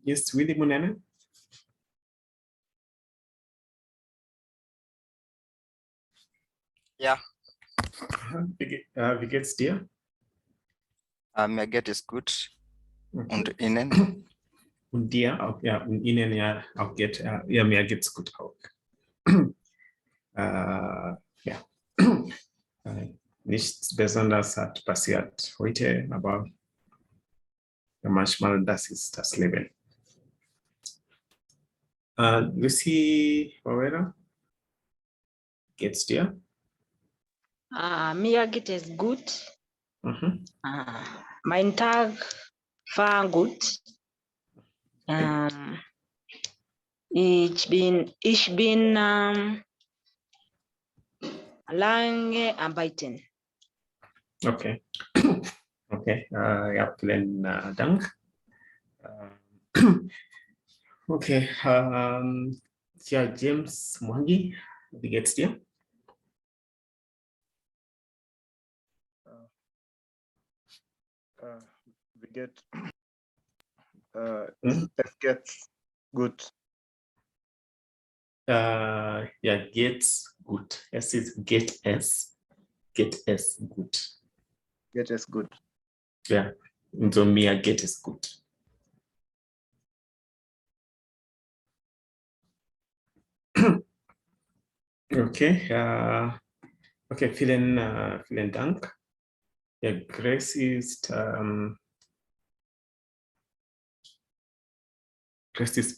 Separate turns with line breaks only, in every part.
Yes, Willie Munene.
Ja,
Wie geht's dir?
mir geht es gut.
Okay.
Und Ihnen?
Und dir auch, ja, und Ihnen ja auch geht, ja, mir geht's gut auch. Ja, nichts Besonderes hat passiert heute, aber manchmal das ist das Leben. Lucy Wawera, geht's dir?
Mir geht es gut.
Mhm.
Mein Tag war gut. Ich bin lange arbeiten.
Okay. Okay, ja, vielen Dank. Okay, ja, James Mwangi, wie geht's dir?
We get it gets good.
Ja, geht's gut. Es ist geht es gut.
Get us good.
Ja, und so mir geht es gut. Okay, okay, vielen Dank. Ja, Grace ist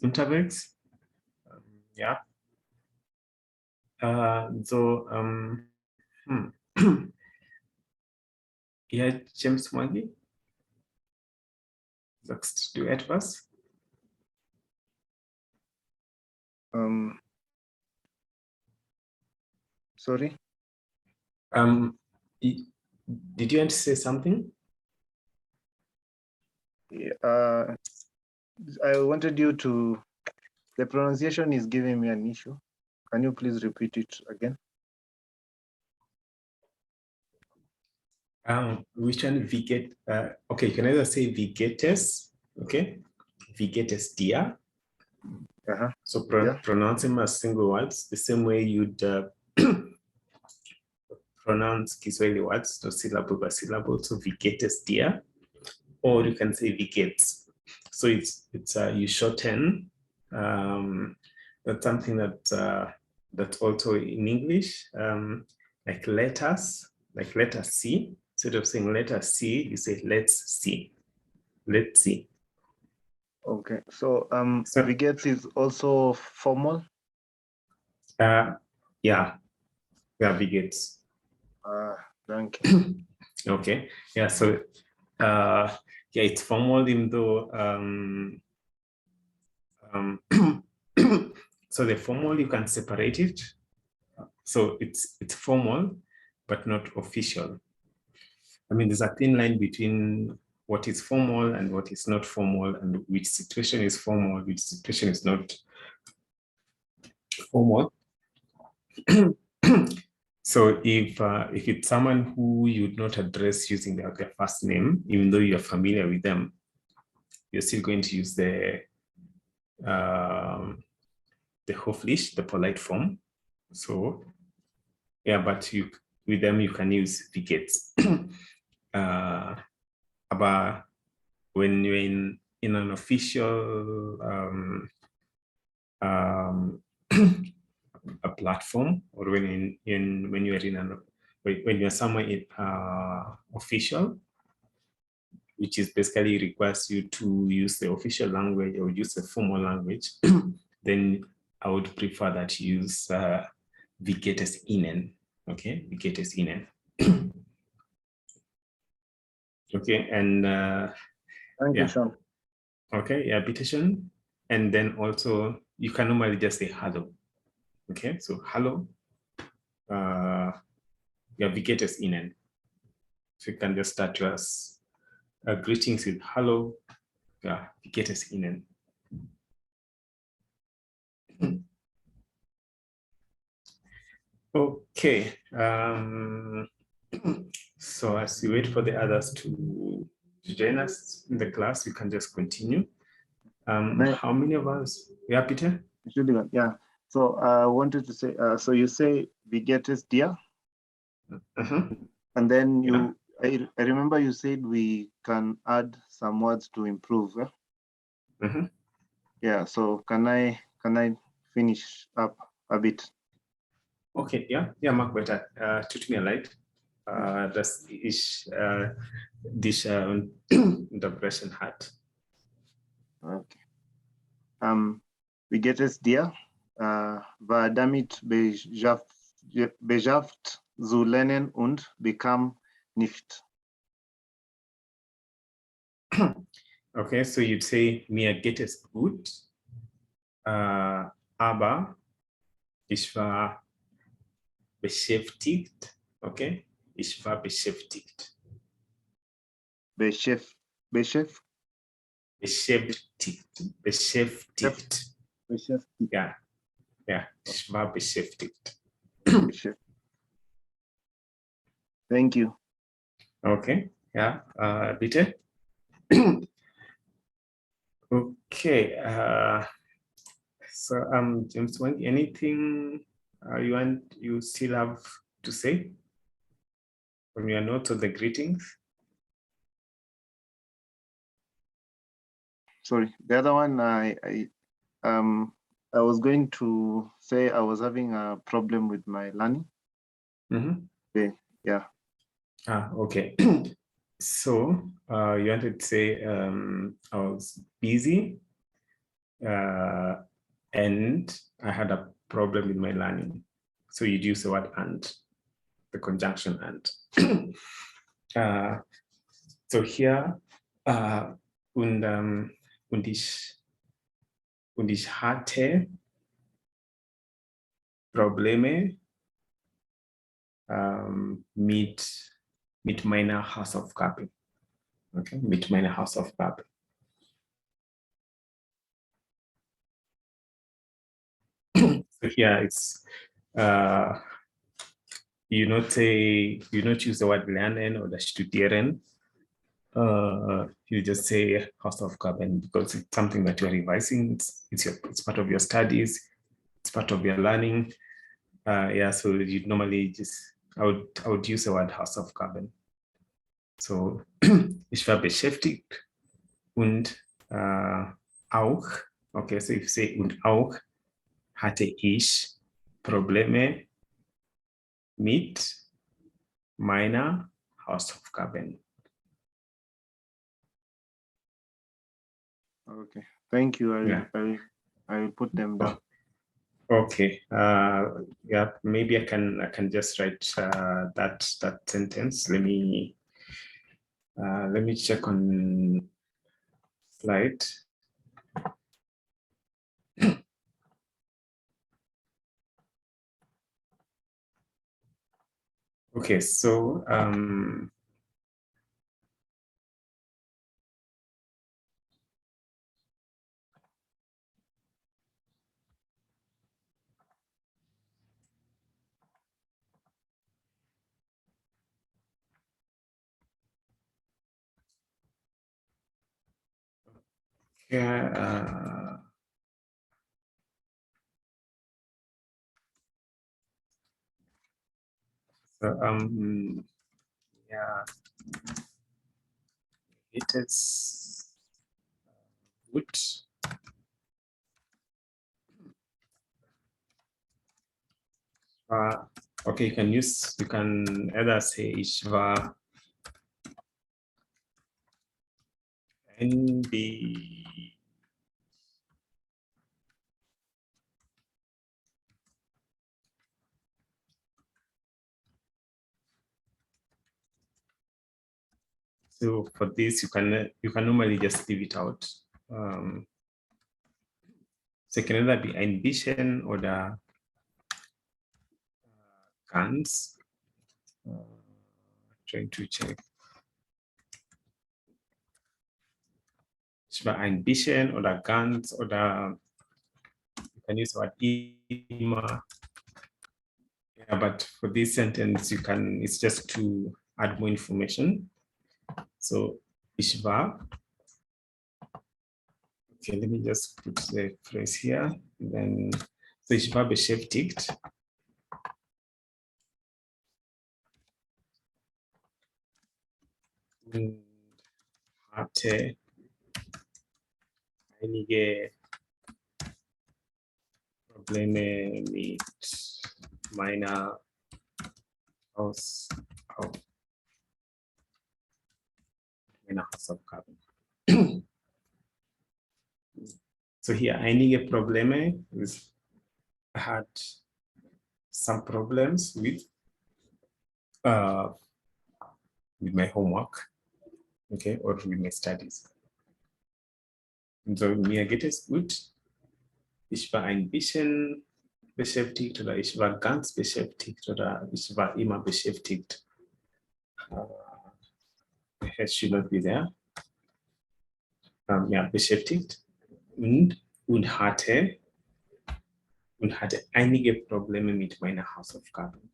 unterwegs. Ja. So, ja, James Mwangi, sagst du etwas?
Sorry.
Did you want to say something?
I wanted you to, the pronunciation is giving me an issue. Can you please repeat it again?
Which one? Viget? Okay, you can either say vigetes, okay? Vigetes dia. So pronounce them as single words, the same way you'd pronounce Kiswahili words, so syllable by syllable. So vigetes dia, or you can say vigetes. So it's you shorten. That's something that's also in English, like letters, like letter C. Instead of saying letter C, you say let's see. Let's see.
Okay, so vigetes is also formal.
Yeah, vigetes.
Thank you.
Okay, yeah, so yeah, it's formal, even though so the formal, you can separate it. So it's formal, but not official. I mean, there's a thin line between what is formal and what is not formal, and which situation is formal, which situation is not formal. So if it's someone who you'd not address using their first name, even though you're familiar with them, you're still going to use the höflich, the polite form. So yeah, but with them you can use vigetes. But when you're in an official a platform, or when you're somewhere in official, which is basically requires you to use the official language or use the formal language, then I would prefer that you use vigetes innen. Okay, vigetes innen. Okay, and
thank you, Sean.
Okay, yeah, bitteschön. And then also you can normally just say hello. Okay, so hello. Yeah, vigetes innen. So you can just start your greetings with hello. Yeah, vigetes innen. Okay. So as we wait for the others to join us in the class, we can just continue. How many of us? Yeah, Peter?
Entschuldigung, yeah. So I wanted to say, so you say wie geht es dir? And then you, I remember you said we can add some words to improve. Yeah, so can I finish up a bit?
Okay, ja, mach weiter. Tut mir leid, dass ich diese Unterbrechung hat.
Okay. Wie geht es dir? War damit beschäftigt zu lernen und bekam nicht.
Okay, so you'd say, mir geht es gut, aber ich war beschäftigt. Okay, ich war beschäftigt.
Beschäftigt.
Beschäftigt. Ja, ich war beschäftigt.
Thank you.
Okay, ja, bitte. Okay, so James Wang, anything you still have to say from your notes of the greetings?
Sorry, the other one I was going to say I was having a problem with my learning. Okay, yeah.
Okay. So you wanted to say I was busy and I had a problem with my learning. So you'd use the word and, the conjunction and. So here, und ich hatte Probleme mit meiner Hausaufgabe. Okay, mit meiner Hausaufgabe. So here it's you not use the word lernen or the studieren. You just say Hausaufgaben because it's something that you're revising. It's part of your studies. It's part of your learning. Yeah, so you normally I would use the word Hausaufgaben. So ich war beschäftigt und auch, okay, so if you say und auch hatte ich Probleme mit meiner Hausaufgaben.
Okay, thank you.
Yeah.
I will put them down.
Okay. Yeah, maybe I can just write that sentence. Let me check on slide. Okay, so yeah, so yeah, it is good. Okay, you can either say ich war NB. So for this, you can normally just leave it out. So it can either be ein bisschen oder ganz. Trying to check. Ich war ein bisschen oder ganz oder you can use the word immer. Yeah, but for this sentence, it's just to add more information. So ich war. Okay, let me just put the phrase here. Then, so ich war beschäftigt. Und hatte einige Probleme mit meiner Hausaufgaben. So hier einige Probleme. I had some problems with my homework, okay, or with my studies. Und so mir geht es gut. Ich war ein bisschen beschäftigt oder ich war ganz beschäftigt oder ich war immer beschäftigt. It should not be there. Ja, beschäftigt und hatte einige Probleme mit meiner Hausaufgaben.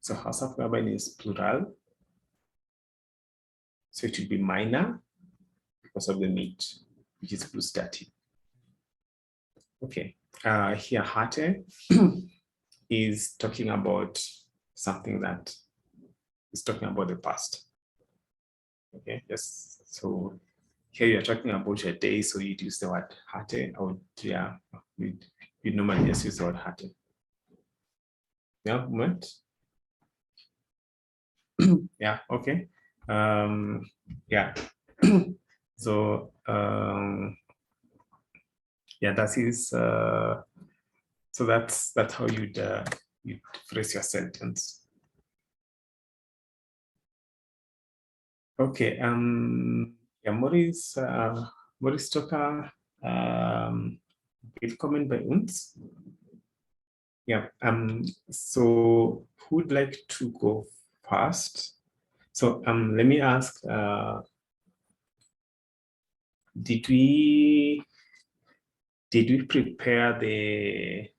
So Hausaufgaben ist plural. So it should be minor because of the meat, which is plus 30. Okay, here hatte is talking about something that is talking about the past. Okay, yes. So here you're talking about your day, so you'd use the word hatte, or yeah, you normally just use the word hatte. Yeah, moment. Yeah, okay. Yeah. So yeah, that is so that's how you'd phrase your sentence. Okay, ja, Maurice Stocker, willkommen bei uns. Yeah, so who would like to go first? So let me ask, did we prepare the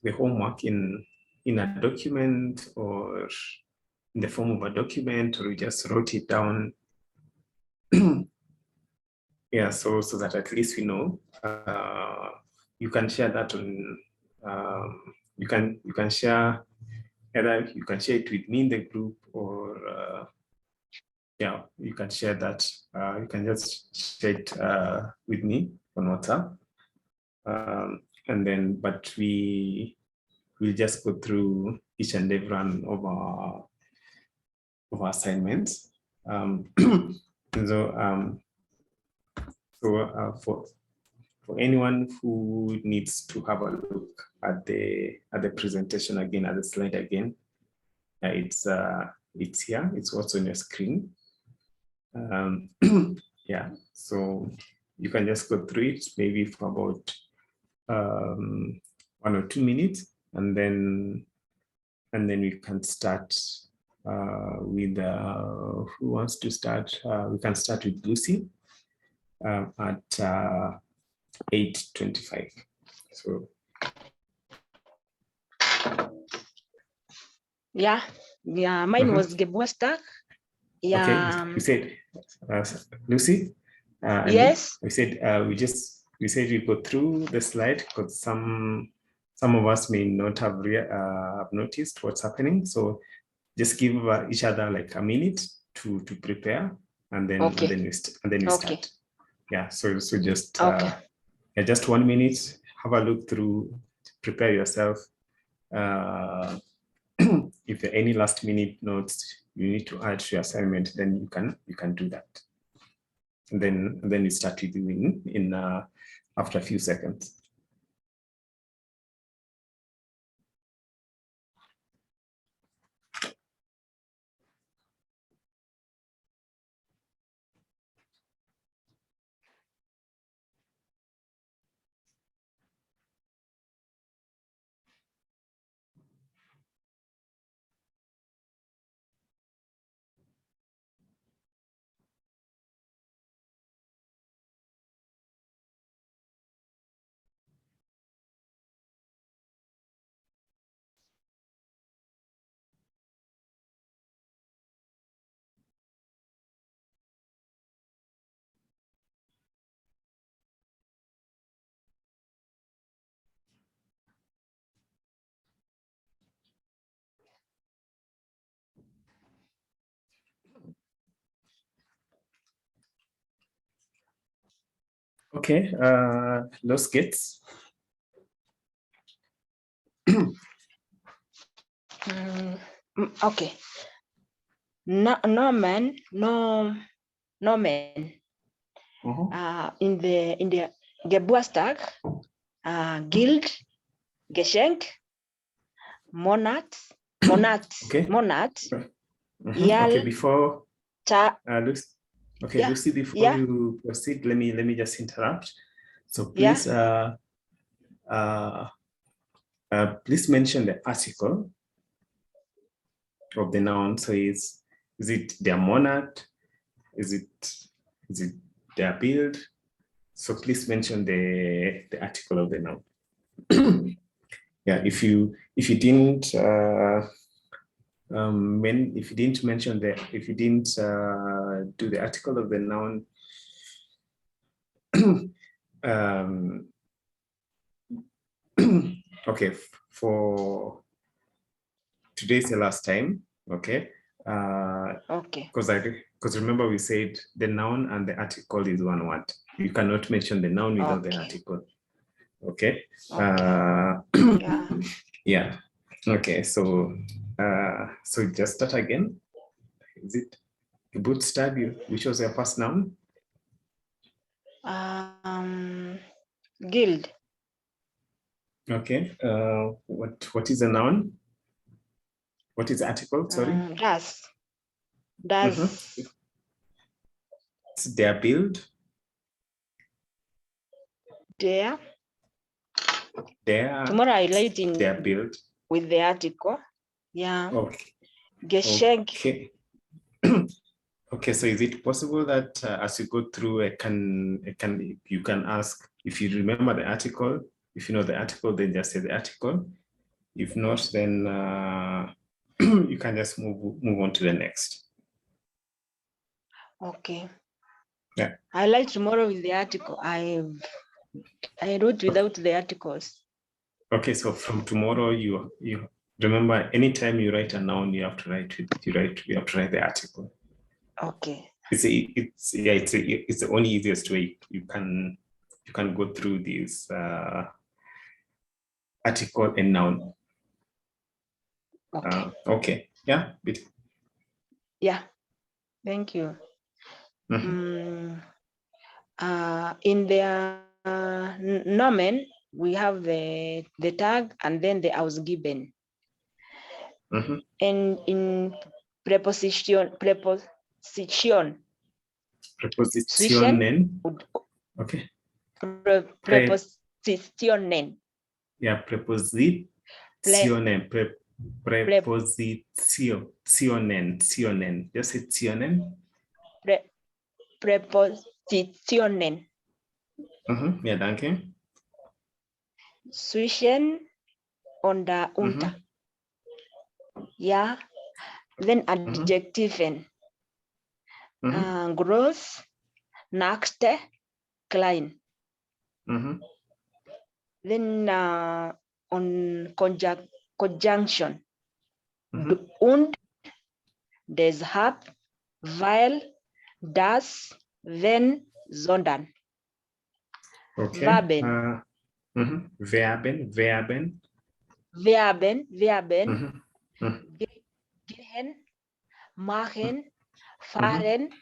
the homework in a document or in the form of a document, or we just wrote it down? Yeah, so that at least we know. You can share that on. You can share either you can share it with me in the group, or yeah, you can share that. You can just share it with me on WhatsApp, and then but we will just go through each and every one of our assignments. For anyone who needs to have a look at the presentation again, at the slide again, it's here. It's also on your screen. Yeah, so you can just go through it maybe for about 1 or 2 minutes, and then we can start with who wants to start. We can start with Lucy at 8:25. So
Yeah, mine was Gebuestak. Yeah.
Okay, you said Lucy.
Yes.
We said we go through the slide because some of us may not have noticed what's happening. So just give each other like a minute to prepare, and then
Okay.
and then we
Okay.
start. Yeah. So just
Okay.
yeah, just 1 minute. Have a look through. Prepare yourself. If there are any last minute notes you need to add to your assignment, then you can do that. And then you start reviewing in after a few seconds. Okay, los geht's?
Okay. Norman. In the Geburtstag, Guild, Geschenk, Monat,
Okay.
Yal,
Okay, before Lucy, okay,
yeah,
Lucy, before
yeah,
you proceed, let me just interrupt. So
yeah.
please mention the article of the noun. So is it their monad? Is it their build? So please mention the article of the noun. Yeah, if you didn't if you didn't mention if you didn't do the article of the noun, okay, for today's the last time, okay?
Okay.
Because remember we said the noun and the article is one word. You cannot mention the noun without the article. Okay.
Yeah.
Yeah. Okay. So just start again. Is it Geburtstag? Which was your first noun?
Guild.
Okay. What is a noun? What is the article? Sorry.
Das.
It's their build.
There.
Their.
Tomorrow I write in
their build
with the article. Yeah.
Okay.
Geschenk.
Okay. Okay. So is it possible that as you go through, you can ask if you remember the article? If you know the article, then just say the article. If not, then you can just move on to the next.
Okay.
Yeah.
I like tomorrow with the article. I wrote without the articles.
Okay, so from tomorrow, you remember anytime you write a noun, you have to write the article.
Okay.
It's the only easiest way you can go through these article and noun.
Okay.
Okay. Yeah.
Yeah. Thank you. In the nomen, we have the tag and then the ausgeben. And in preposition.
Prepositionen. Okay.
Prepositionen.
Yeah, prepositionen. Prepositionen. Just say tionen.
Prepositionen.
Ja, danke.
Zwischen und unter. Yeah. Then Adjektiven. Groß, nackte, klein. Then on conjunction. Und, deshalb, weil, das, wenn, sondern.
Okay.
Verben.
Verben.
Gehen, machen, fahren,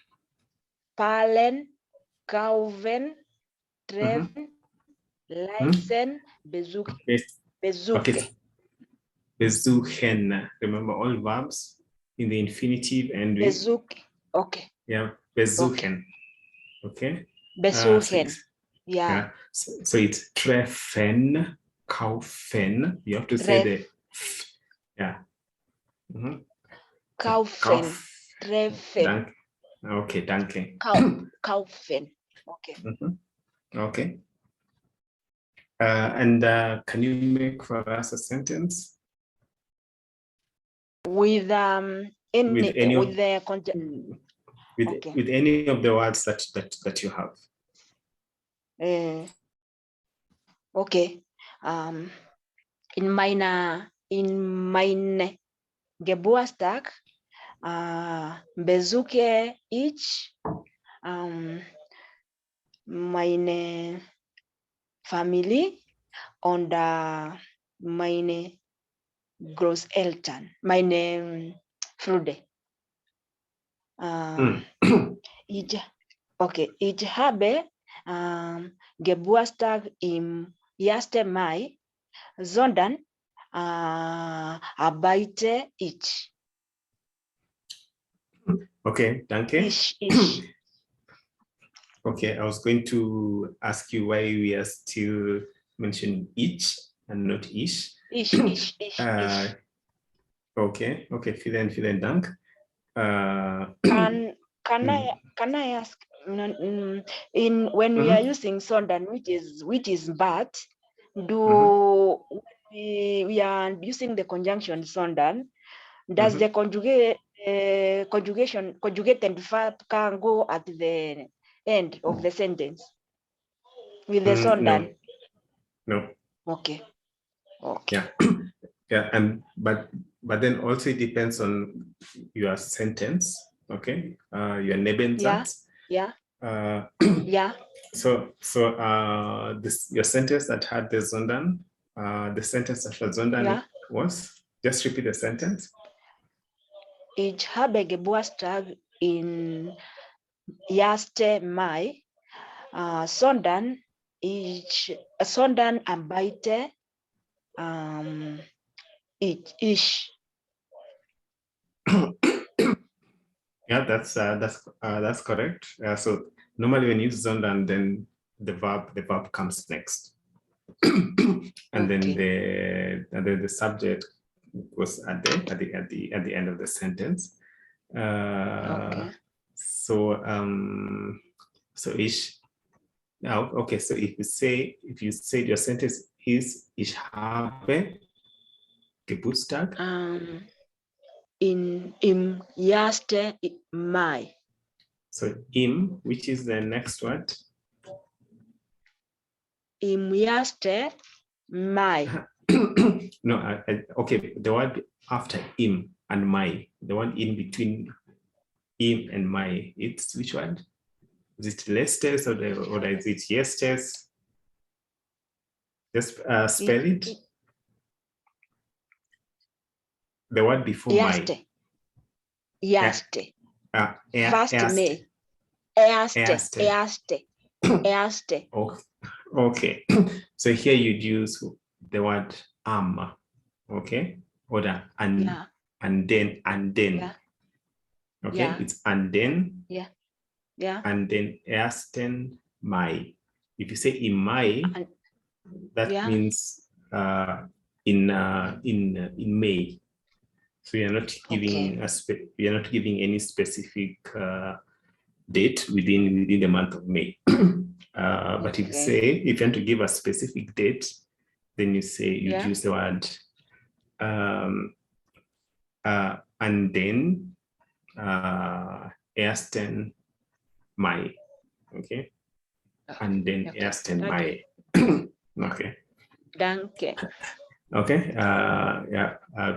fallen, kaufen, treffen, leisten, besuchen.
Okay. Besuchen. Remember all verbs in the infinitive and with.
Besuch. Okay.
Yeah, besuchen. Okay.
Besuchen.
Yeah. So it's treffen, kaufen. You have to say the. Yeah.
Kaufen. Treffen.
Okay, danke.
Kaufen. Okay.
Okay. And can you make for us a sentence?
With any of
the words that you have.
Okay. In meine Geburtstag besuche ich meine Familie und meine Großeltern, meine Freunde. Ich habe Geburtstag im 1. Mai, sondern arbeite ich.
Okay, danke.
Ich.
Okay, I was going to ask you why we are still mentioning each and not ish.
Ich.
Okay, vielen Dank.
Can I ask in when we are using sondern, which is but, we are using the conjunction sondern, does the conjugated verb can go at the end of the sentence with the sondern?
No.
Okay.
Yeah, and but then also it depends on your sentence. Okay, your Nebensatz.
Yeah.
So this your sentence that had the sondern, the sentence that had sondern was, just repeat the sentence.
Ich habe Geburtstag in 1. Mai, sondern arbeite ich.
Yeah, that's correct. So normally when you use sondern, then the verb comes next, and then the subject was at the end of the sentence. So ich. Now, okay. So if you say your sentence is ich habe Geburtstag.
Im 1. Mai.
So im, which is the next word?
Im 1. Mai.
No, okay, the word after im and mai, the one in between im and mai, it's which one? Is it lestes or is it yestes? Just spell it. The word before mai.
Erste. First May. Erste.
Okay. So here you'd use the word okay, or the and then. Okay, it's and then. And then 1. Mai. If you say in Mai, that means in May. So you're not giving you're not giving any specific date within the month of May. But if you want to give a specific date, then you say you use the word and then 1. Mai. Okay. And then 1. Mai. Okay.
Danke.
Okay.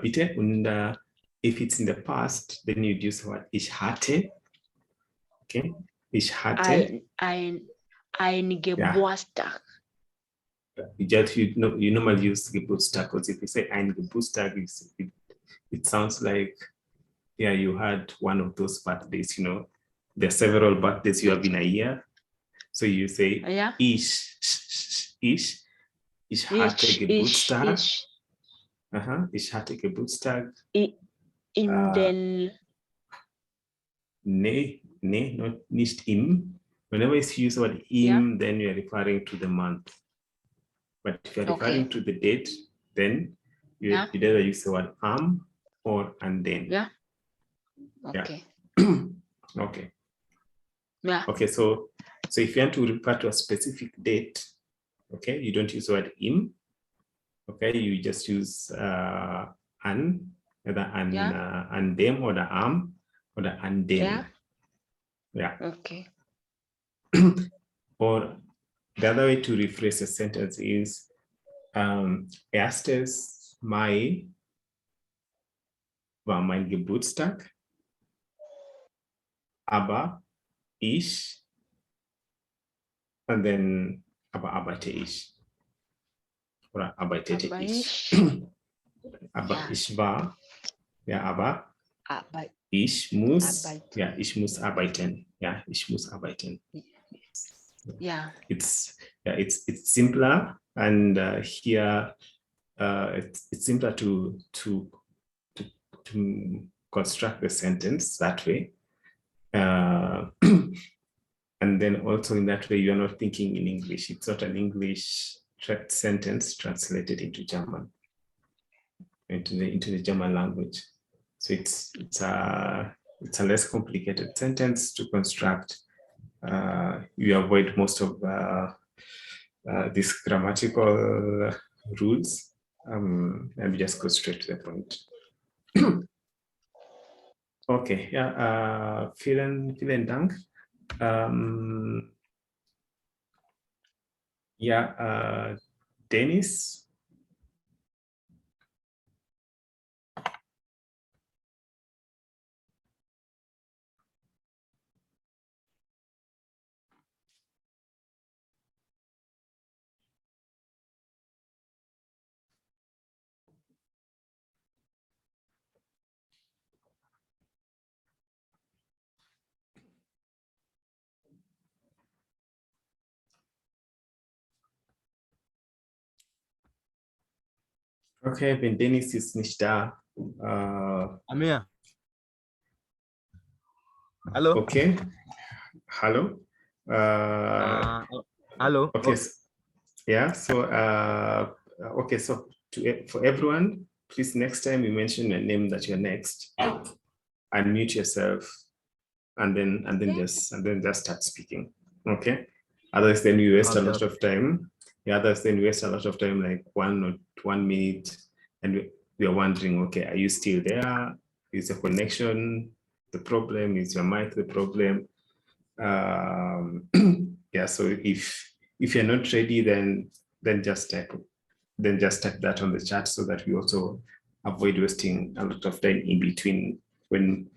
Bitte. And if it's in the past, then you'd use the word ich hatte. Okay. Ich hatte.
Ein Geburtstag.
You normally use Geburtstag, because if you say ein Geburtstag, it sounds like you had one of those birthdays. There are several birthdays you have in a year. So you say ich hatte Geburtstag. Ich hatte Geburtstag.
In den.
Nee, nicht im. Whenever you use the word im, then you're referring to the month. But if you're referring to the date, then you either use the word or and then.
Okay.
Okay. Okay, so if you want to refer to a specific date, okay, you don't use the word im. Okay, you just use an, either and them, or the or the and then.
Okay.
Or the other way to rephrase a sentence is 1. Mai war mein Geburtstag, aber ich and then arbeite oder arbeitete ich. Aber ich war, ja, aber ich muss,
arbeiten.
ja, ich muss arbeiten. Ja, ich muss arbeiten.
Yeah.
It's simpler, and here it's simpler to construct the sentence that way. And then also in that way, you are not thinking in English. It's not an English sentence translated into German, into the German language. So it's a less complicated sentence to construct. You avoid most of these grammatical rules, and we just go straight to the point. Okay, ja, vielen Dank. Ja, Dennis. Okay, wenn Dennis ist nicht da.
Amir. Hallo.
Okay. Hallo.
Hallo.
Okay. Yeah. So okay. So for everyone, please next time you mention a name that you're next, unmute yourself, and then just start speaking. Okay. Otherwise, then you waste a lot of time. Yeah. Otherwise, then you waste a lot of time, like 1 minute, and we are wondering, okay, are you still there? Is the connection the problem? Is your mic the problem? Yeah. So if you're not ready, then just type that on the chat so that we also avoid wasting a lot of time in between when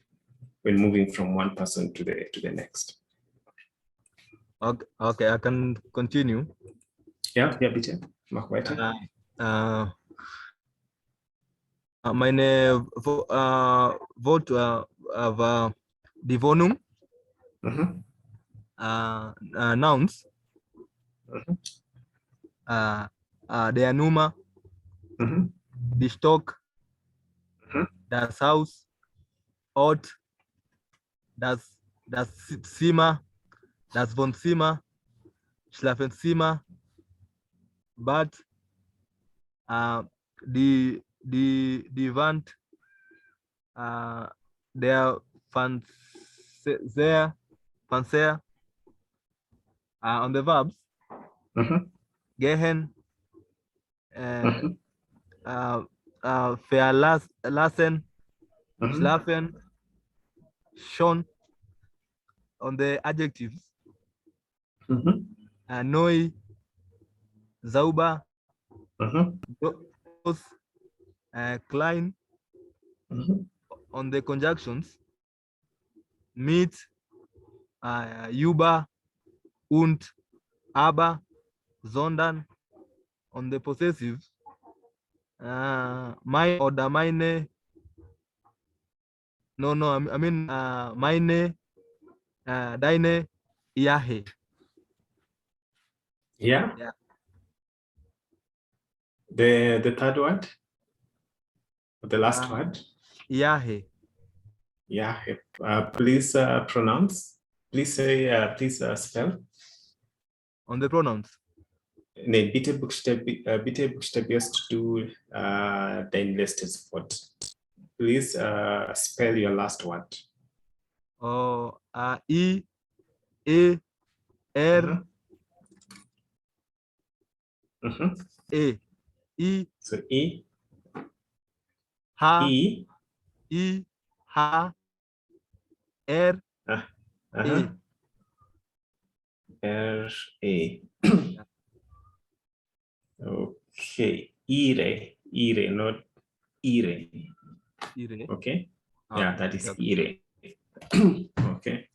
moving from one person to the next.
Okay, I can continue.
Ja, bitte. Mach weiter.
Meine Wort war die Wohnung. Nouns. Der Nummer. Die Stock. Das Haus. Ort. Das Zimmer. Das Wohnzimmer. Schlafenzimmer. Bad. Die Wand. Der Fernseher. On the verbs. Gehen. Verlassen. Schlafen. Schon. On the adjectives. Neu. Sauber. Groß. Klein. On the conjunctions. Mit. Über. Und. Aber. Sondern. On the possessives. Mein oder meine. No, I mean meine, deine, yahe.
Yeah.
Yeah.
The third word. The last word.
Yahe.
Yeah. Please pronounce. Please say. Please spell.
On the pronouns.
Nee, bitte buchstabierst du dein letztes Wort. Please spell your last word.
Oh, I, E, R, E, I.
So E,
H,
E,
I, H, R, E.
R, A. Okay, ire, not ire.
Ire.
Okay, yeah, that is
okay.
ire. Okay.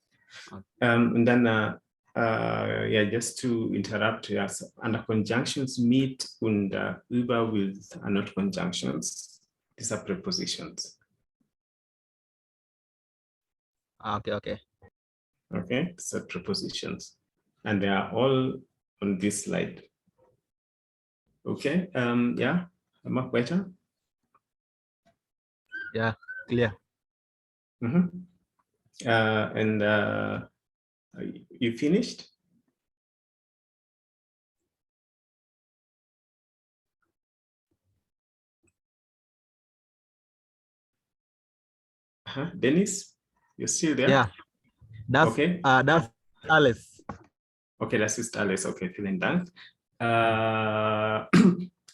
And then yeah, just to interrupt, yes, under conjunctions, mit und über with are not conjunctions. These are prepositions.
Okay, okay.
Okay, so prepositions, and they are all on this slide. Okay, yeah, Mark better.
Yeah, clear.
And you finished? Dennis, you're still there?
Yeah, that's
okay.
That's Alice.
Okay, das ist alles. Okay, vielen Dank.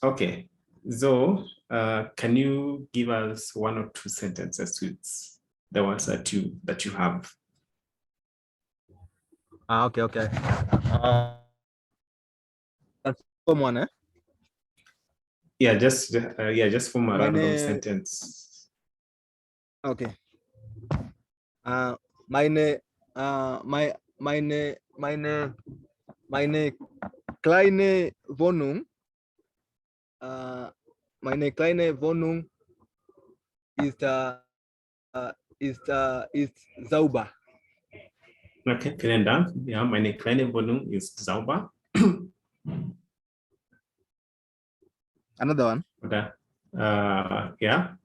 Okay, so can you give us one or two sentences with the ones that you have?
Okay, okay. That's someone, eh?
Yeah, just form a random
Meine,
sentence.
okay. Meine kleine Wohnung, meine kleine Wohnung ist sauber.
Okay, vielen Dank. Ja, meine kleine Wohnung ist sauber.
Another one.
Oder, yeah.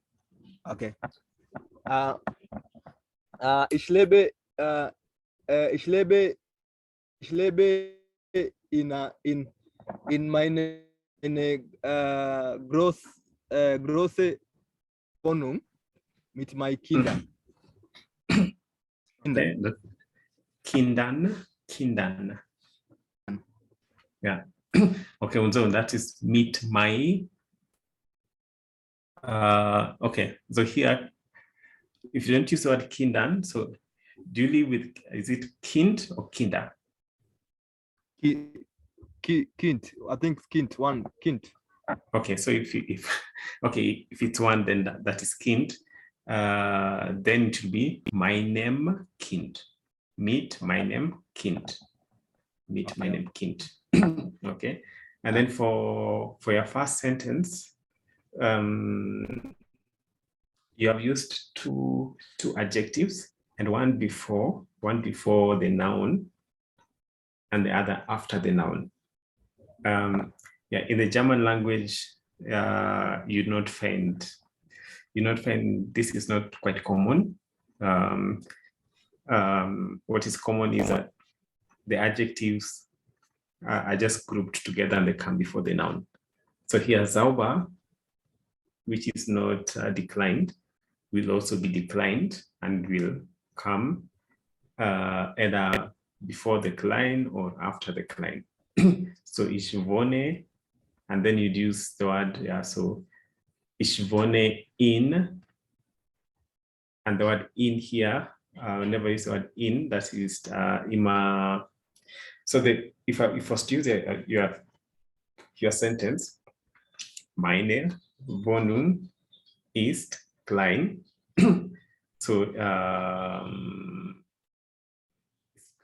Okay. Ich lebe in meine große Wohnung mit meinen Kindern.
Okay. Kindern. Yeah. Okay, and so that is meet my. Okay, so here, if you don't use the word kindern, so do you live with, is it kind or kinder?
Kind, I think kind, one kind.
Okay, so if it's one, then that is kind. Then it will be my name kind. Meet my name kind. Meet my name kind. Okay, and then for your first sentence, you have used two adjectives, and one before the noun and the other after the noun. Yeah, in the German language, you not find this is not quite common. What is common is that the adjectives are just grouped together and they come before the noun. So here, sauber, which is not declined, will also be declined and will come either before the client or after the client. So ich wohne, and then you'd use the word, yeah, so ich wohne in, and the word in here, never use the word in, that is immer. So if I was to use your sentence, meine Wohnung ist klein. So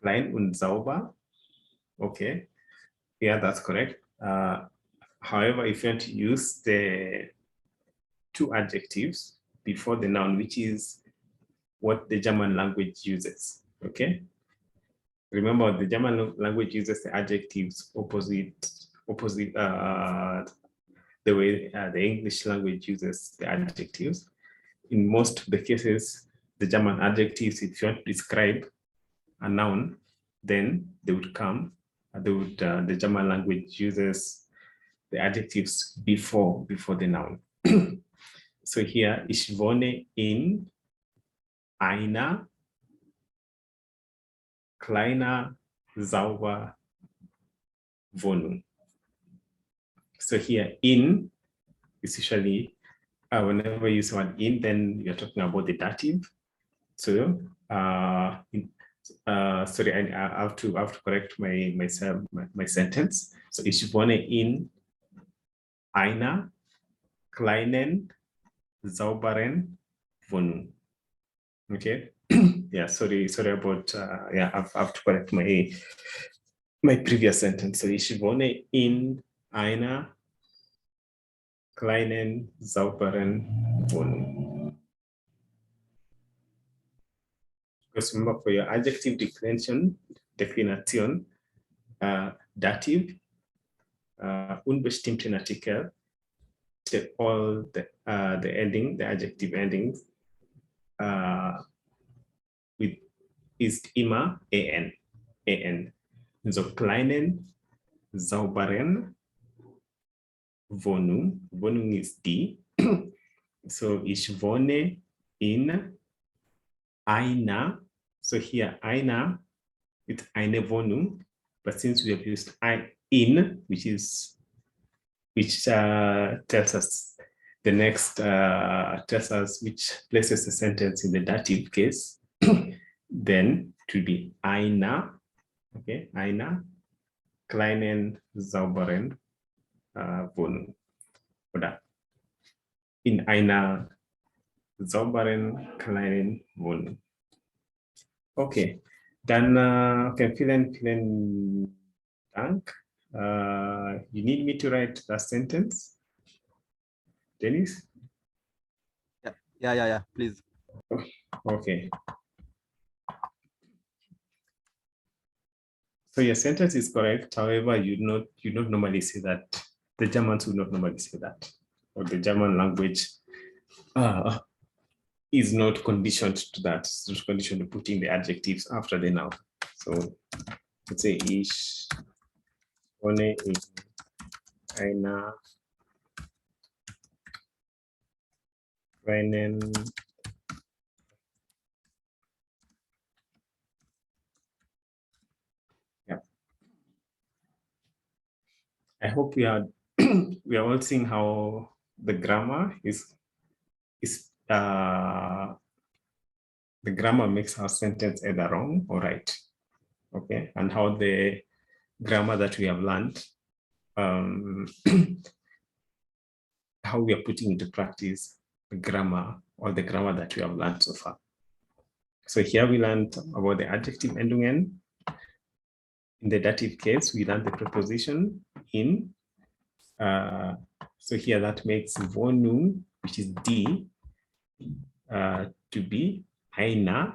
klein und sauber. Okay, yeah, that's correct. However, if you want to use the two adjectives before the noun, which is what the German language uses, okay? Remember, the German language uses the adjectives opposite the way the English language uses the adjectives. In most of the cases, the German adjectives, if you want to describe a noun, then they would come. The German language uses the adjectives before the noun. So here, ich wohne in einer kleiner sauber Wohnung. So here, in is usually whenever you use the word in, then you're talking about the dative. So sorry, I have to correct myself my sentence. So ich wohne in einer kleinen sauberen Wohnung. Okay. yeah, sorry about, yeah, I've to correct my previous sentence. So ich wohne in einer kleinen, sauberen Wohnung. Because remember, for your adjective declination, dative, unbestimmten Artikel, all the ending, the adjective endings, with ist immer an. So kleinen, sauberen Wohnung. Wohnung is die. So ich wohne in einer. So here einer with eine Wohnung, but since we have used in, which tells us the next tells us which places the sentence in the dative case, then it will be einer. Okay, einer kleinen sauberen Wohnung. Oder in einer sauberen kleinen Wohnung. Okay, dann okay, vielen Dank. You need me to write that sentence, Dennis?
Yeah, please.
Okay. So your sentence is correct. However, you don't normally say that. The Germans would not normally say that, or the German language is not conditioned to that. It's not conditioned to putting the adjectives after the noun. So let's say ich wohne in einer kleinen I hope we are all seeing how the grammar the grammar makes our sentence either wrong or right. Okay, and how the grammar that we have learned, how we are putting into practice the grammar or the grammar that we have learned so far. So here we learned about the adjective ending n. In the dative case, we learned the preposition in. So here that makes Wohnung, which is D, to be einer,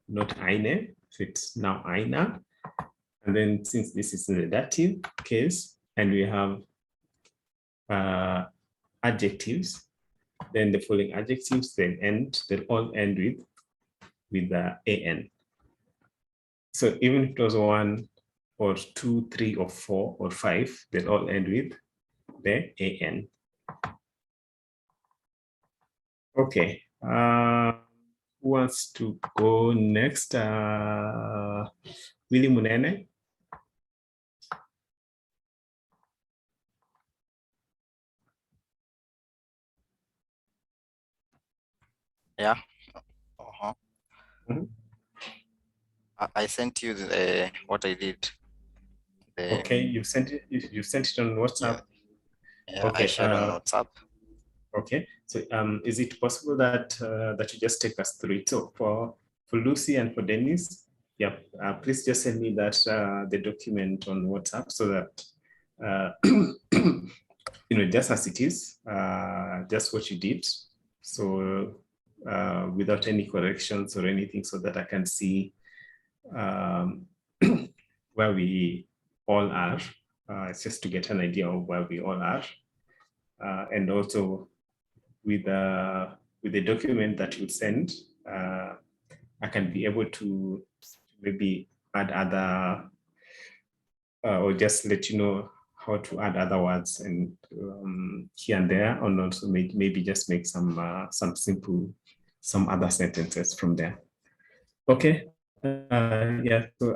not eine. So it's now einer. And then since this is in the dative case, and we have adjectives, then the following adjectives they'll all end with the an. So even if it was 1 or 2, 3 or 4 or 5, they'll all end with the an. Okay. Who wants to go next? Willy Munene.
Yeah.
Mhm.
I sent you what I did.
Okay, you sent it. You sent it on WhatsApp.
Yeah,
Okay.
I shared on WhatsApp.
Okay. So is it possible that that you just take us through it? So for Lucy and for Dennis, yeah, please just send me that the document on WhatsApp so that just as it is, just what you did. So without any corrections or anything, so that I can see where we all are. It's just to get an idea of where we all are, and also with the document that you send, I can be able to maybe add other or just let you know how to add other words and here and there, and also maybe just make some other sentences from there. Okay. Yeah. So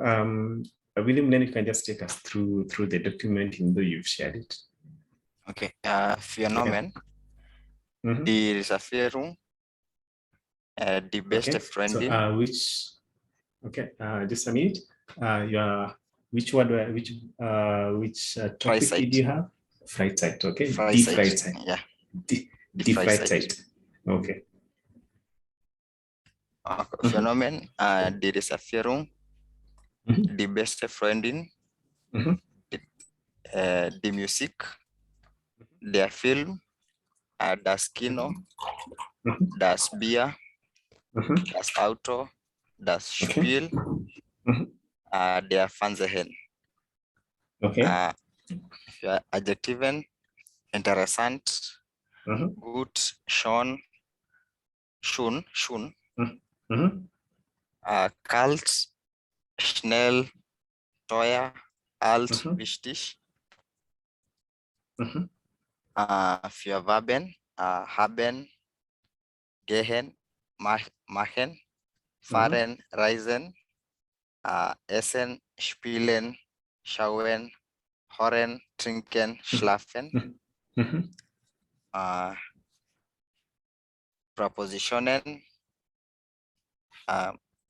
William, then you can just take us through the document, even though you've shared it.
Okay. Phänomen.
Mhm.
Die Reservierung. Die beste
Okay.
Freundin.
So okay, just a minute. Which topic did you have? Freizeit. Okay. Die Freizeit.
Yeah.
Die Freizeit. Okay.
Phänomen, die Reservierung, die beste Freundin, die Musik, der Film, das Kino, das Bier, das Auto, das Spiel, der Fernsehen.
Okay.
Für Adjektiven, interessant, gut, schon, kalt, schnell, teuer, alt, wichtig. Für Verben, haben, gehen, machen, fahren, reisen, essen, spielen, schauen, hören, trinken, schlafen. Präpositionen,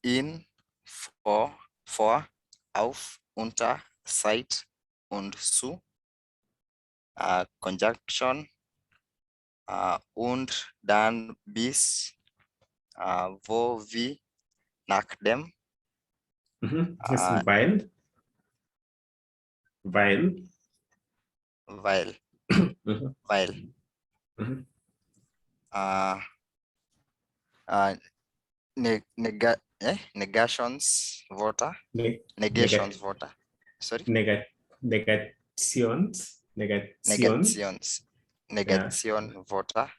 in, vor, auf, unter, seit und zu. Conjunction, und, dann, bis, wo, wie, nachdem.
Ist weil. Weil.
Weil. Weil. Negations Wörter. Negations Wörter. Sorry.
Negations.
Negation Wörter.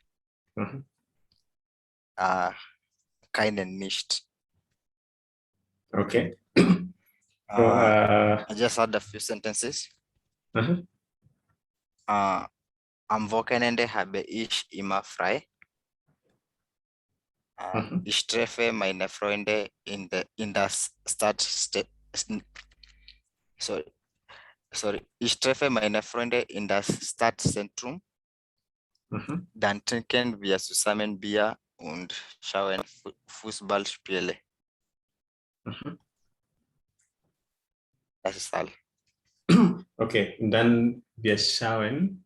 Keinen nicht.
Okay.
I just had a few sentences. Am Wochenende habe ich immer frei. Ich treffe meine Freunde in das Ich treffe meine Freunde in das Stadtzentrum. Dann trinken wir zusammen Bier und schauen Fußballspiele. Das ist all.
Okay, und dann wir schauen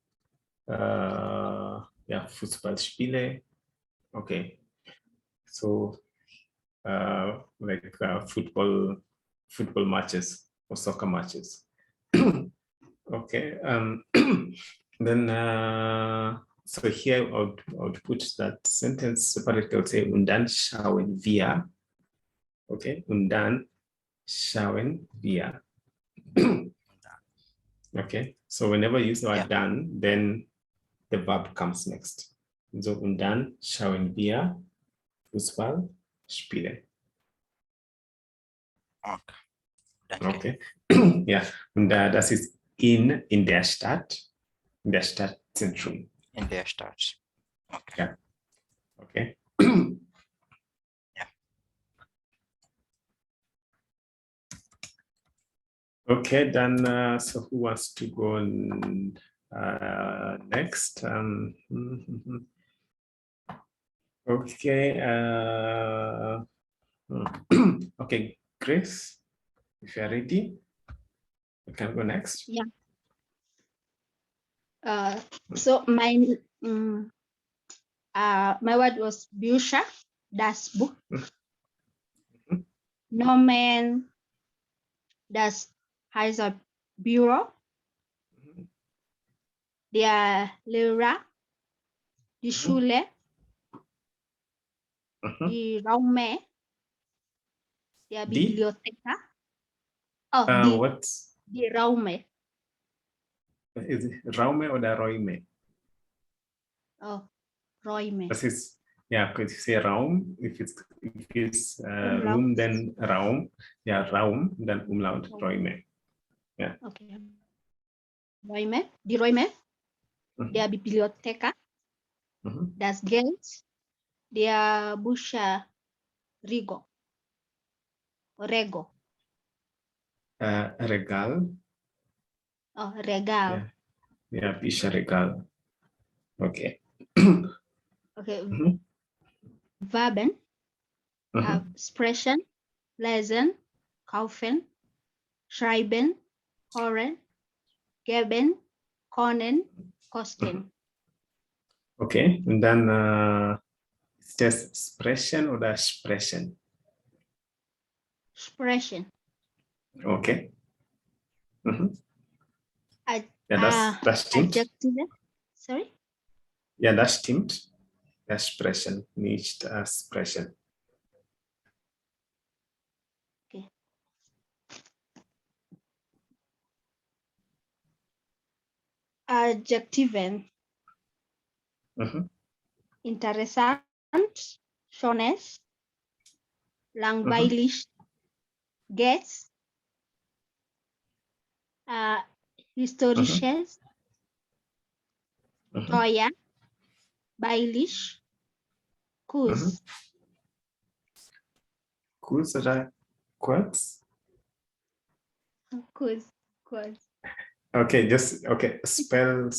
Fußballspiele. Okay, so like football matches or soccer matches. Okay, then so here I would put that sentence separately. I would say und dann schauen wir. Okay, und dann schauen wir. Okay, so whenever you use the word done, then the verb comes next. So und dann schauen wir Fußball spielen. Okay. Ja, und das ist in der Stadt, in der Stadtzentrum.
In der Stadt. Okay.
Ja. Okay.
Ja.
Okay, then so who wants to go next? Okay. Okay, Grace, if you're ready, you can go next.
Yeah. So my word was Bücher, das Buch. Nomen, das heißt Büro. Der Lehrer, die Schule, die Raume, der Bibliotheka. Oh, die Raume.
Is it Raume oder Räume?
Oh, Räume.
Das ist, yeah, because you say Raum, if it's room, then Raum. Yeah, Raum, then Umlaut, Räume. Yeah.
Okay. Räume, die Räume, der Bibliotheka, das Geld, der Bücher, Rego.
Regal.
Oh, Regal.
Yeah, Bücherregal. Okay.
Okay. Verben, sprechen, lesen, kaufen, schreiben, hören, geben, können, kosten.
Okay, und dann ist das sprechen oder sprechen?
expression.
Okay. Mhm.
Ad-
Yeah, that's stimmt.
Adjective. Sorry.
Ja, das stimmt. Expression, nicht Expression.
Okay. Adjectiven.
Mhm.
Interessant, schönes, langweilig, Gets, historisches,
Mhm.
teuer, billig, Kurs.
Mhm. Kurz oder kurz?
Kurs.
Okay, just okay. Spell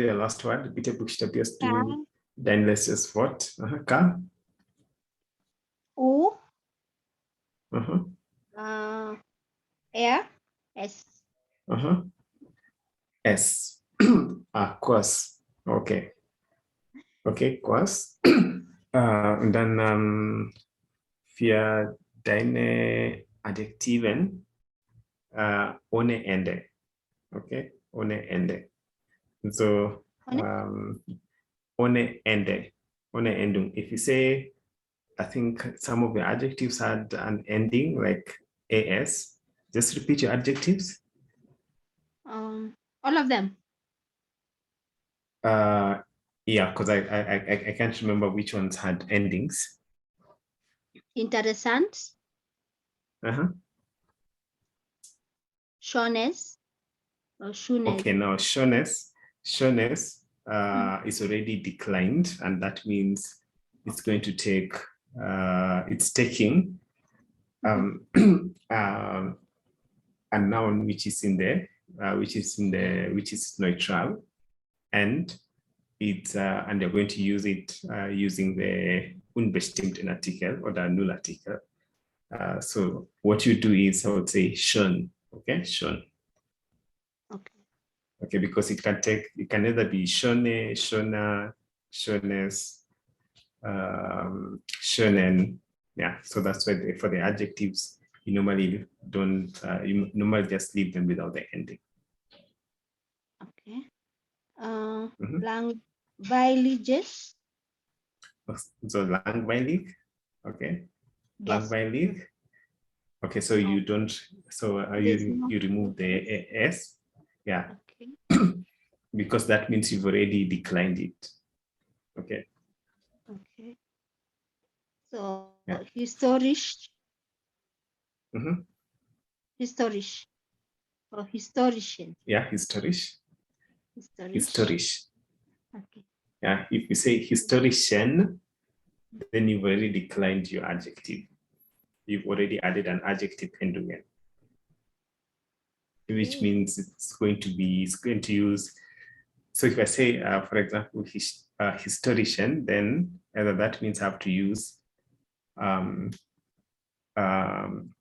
your last word. Bitte buchstabierst du dein letztes Wort. Aha, K.
U,
Mhm.
R, S.
Mhm. S. Kurs. Okay. Okay, Kurs. Und dann für deine Adjektiven ohne Ende. Okay, ohne Ende. So ohne Ende, ohne Endung. If you say, I think some of the adjectives had an ending like AS, just repeat your adjectives.
All of them.
Yeah, because I can't remember which ones had endings.
Interessant,
Uh-huh.
schönes, or schönes.
Okay, now Shones is already declined, and that means it's going to take, it's taking a noun which is in there, which is neutral, and it's and they're going to use it using the unbestimmten Artikel or the null article. So what you do is, I would say schon, okay, schon.
Okay.
Okay, because it can either be shone, shona, shones, shonen. Yeah, so that's why for the adjectives, you normally don't, you normally just leave them without the ending.
Okay. Langweiliges.
So langweilig, okay,
Yes.
langweilig. Okay, so you don't, so you remove the S, yeah,
Okay.
because that means you've already declined it. Okay.
Okay. So
Yeah.
historisch,
Mhm.
historisch, or historischen.
Yeah, historisch. Historisch.
Okay.
Yeah, if you say historischen, then you've already declined your adjective. You've already added an adjective ending, which means it's going to use. So if I say, for example, historian, then either that means I have to use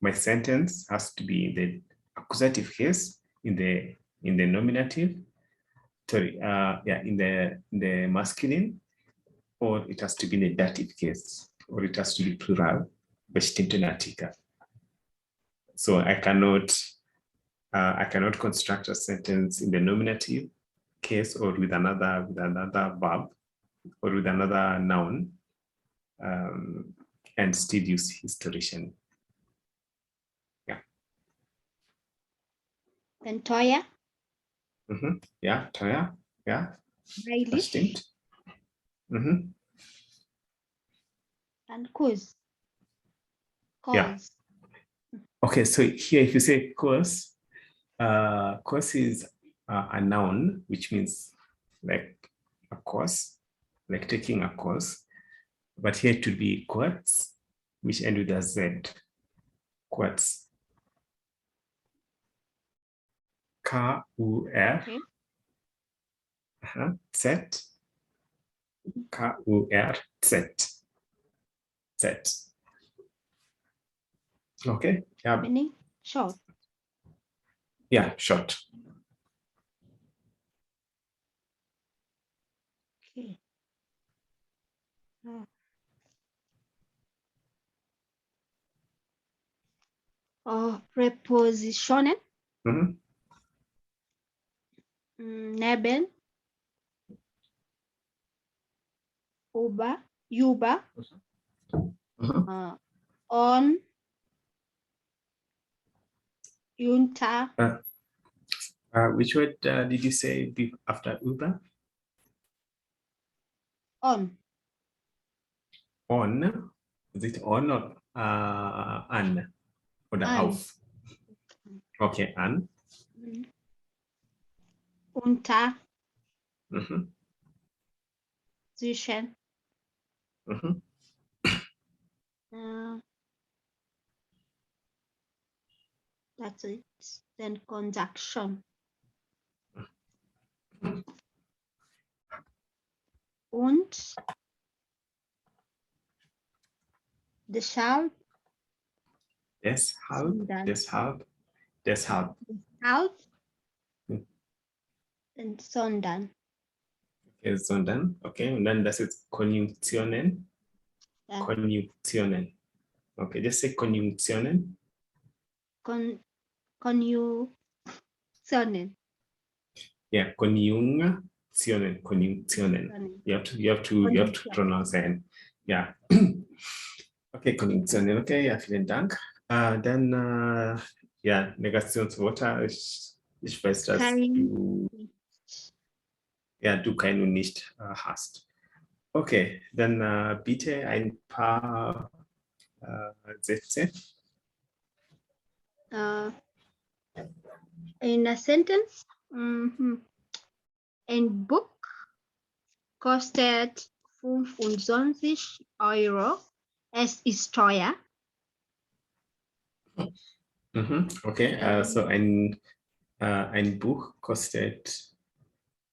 my sentence has to be in the accusative case, in the nominative, sorry, in the masculine, or it has to be in the dative case, or it has to be plural, bestimmten Artikel. So I cannot construct a sentence in the nominative case or with another verb or with another noun and still use historian. Yeah.
Then teuer.
Yeah, teuer. Yeah.
Billig.
Stimmt.
And Kurs.
Yeah. Okay, so here if you say course, course is a noun, which means like a course, like taking a course. But here it would be quartz, which end with a Z. Quartz. K-U-R.
Okay.
Z. K-U-R-Z. Z. Okay. Yeah.
Meaning short.
Yeah, short.
Okay. Prepositionen.
Mhm.
Neben. Über.
Mhm.
On. Unter.
Which word did you say after Uber?
On.
On. Is it on or an? Or the
An.
auf? Okay, an.
Unter.
Mhm.
Zwischen.
Mhm.
That's it. Then conjunction. Und. Deshalb.
Deshalb. Deshalb. Deshalb.
Deshalb.
Hm.
Und sondern.
Okay, sondern. Okay, und dann das ist Konjunktionen.
Ja.
Konjunktionen. Okay, just say Konjunktionen.
Konjunktionen.
Yeah, Konjunktionen. Konjunktionen. You have to pronounce it. Yeah. Okay, Konjunktionen. Okay, ja, vielen Dank. Dann ja, Negationswörter. Ich weiß, dass du kein und nicht hast. Okay, dann bitte ein paar Sätze.
In a sentence, ein Buch kostet 25 Euro. Es ist teuer.
Okay, so ein Buch kostet.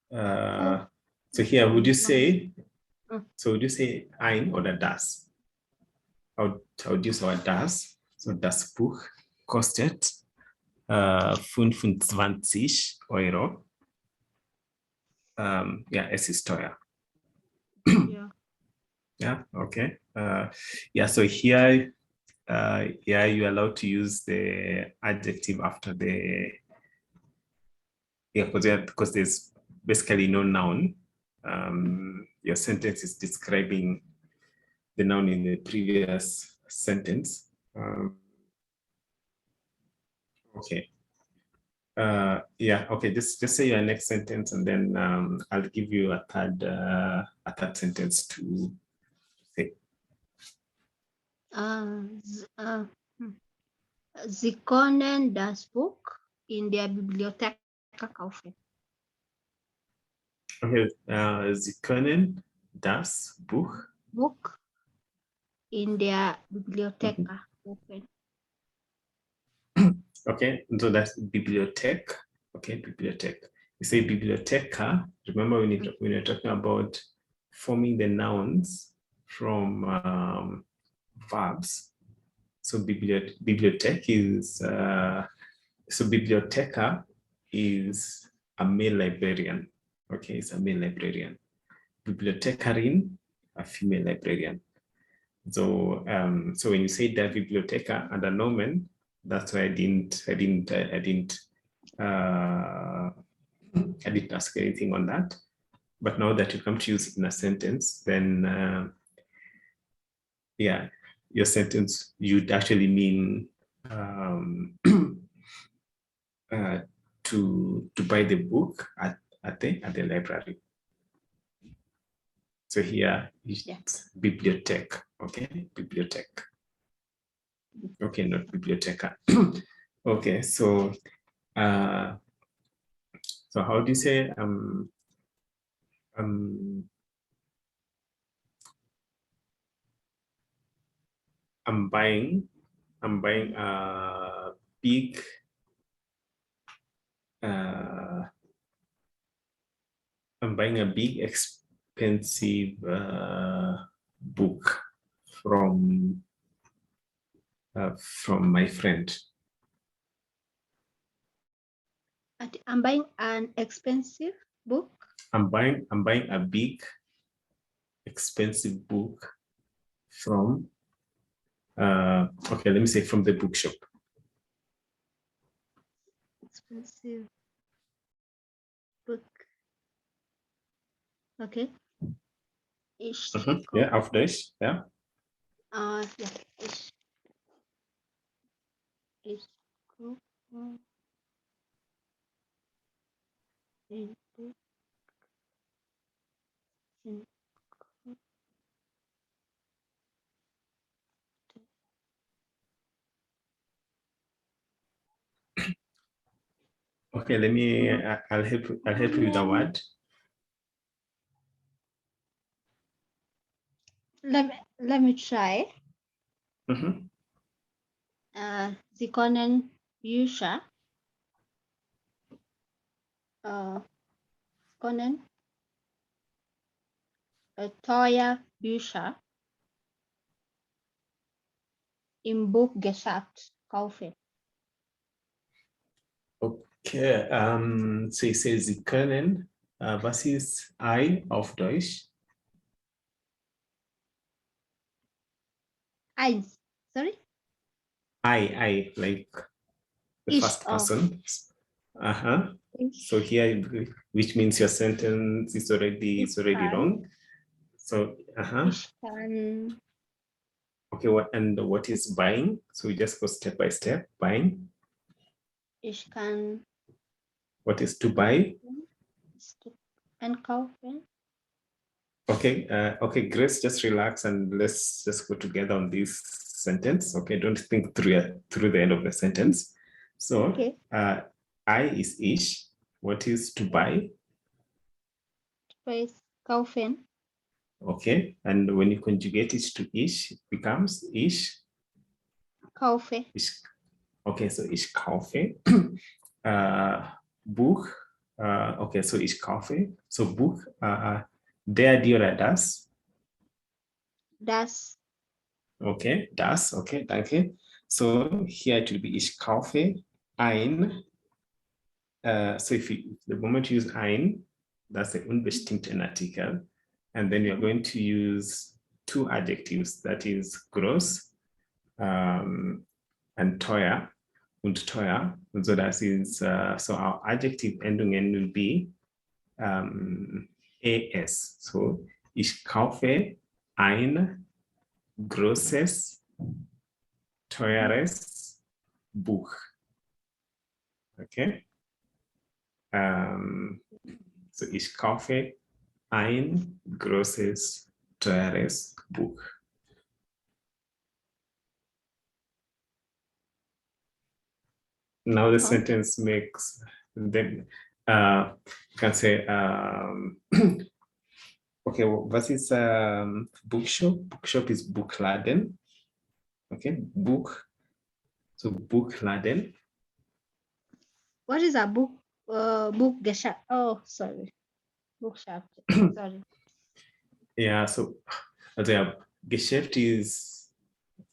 So here, would you say? So would you say ein oder das? How would you say das? So das Buch kostet 25 Euro. Ja, es ist teuer.
Yeah.
Yeah, okay. Yeah, so here, yeah, you're allowed to use the adjective after the, yeah, because there's basically no noun. Your sentence is describing the noun in the previous sentence. Okay. Yeah, okay, just say your next sentence and then I'll give you a third sentence to say.
Sie können das Buch in der Bibliothek kaufen.
Okay, Sie können das Buch
in der Bibliothek kaufen.
Okay, so that's Bibliothek. Okay, Bibliothek. You say Bibliotheca. Remember when you're talking about forming the nouns from verbs. So bibliothek is so biblioteca is a male librarian. Okay, it's a male librarian. Bibliotecarin, a female librarian. So so when you say that biblioteca and a nomen, that's why I didn't ask anything on that. But now that you come to use it in a sentence, then yeah, your sentence you'd actually mean to buy the book at the library. So here it's bibliothèque, okay, bibliothèque. Okay, not biblioteca. Okay, so so how do you say I'm buying a big I'm buying a big expensive book from my friend.
I'm buying an expensive book.
I'm buying a big expensive book from okay, let me say from the bookshop.
expensive book. Okay. Ich
Yeah, auf Deutsch, ja.
ja, ich gucke in Book in
Okay, let me, I'll help you with the word.
let me try.
Mhm.
Sie können Bücher können teuer Bücher im Buchgeschäft kaufen.
Okay, so ich sehe, Sie können, was ist I auf Deutsch?
Eins, sorry?
I, like the
Ich,
first
oh.
person. So
Ich,
here, which means your sentence is already
kann.
wrong. So,
Ich kann
okay, what is buying? So we just go step by step. Buying.
Ich kann
What is to buy?
einkaufen.
Okay, okay, Grace, just relax and let's just go together on this sentence. Okay, don't think through the end of the sentence. So,
Okay.
I is ich. What is to buy?
Preis kaufen.
Okay, and when you conjugate it to ich, it becomes ich.
Kaufe.
Ich. Okay, so ich kaufe. Buch. Okay, so ich kaufe. So Buch. Der, die oder das.
Das.
Okay, das, okay, danke. So here it will be ich kaufe ein. So if the moment you use ein, that's the unbestimmten Artikel. And then you're going to use two adjectives, that is gross and teuer und teuer. And so that is, so our adjective ending will be as. So ich kaufe ein großes, teures Buch. Okay. So ich kaufe ein großes, teures Buch. Now the sentence makes them, you can say, okay, what is bookshop? Bookshop is Buchladen. Okay, book. So Buchladen.
What is a book? Buchgeschäft. Oh, sorry. Bookshop. Sorry.
Yeah, so Geschäft is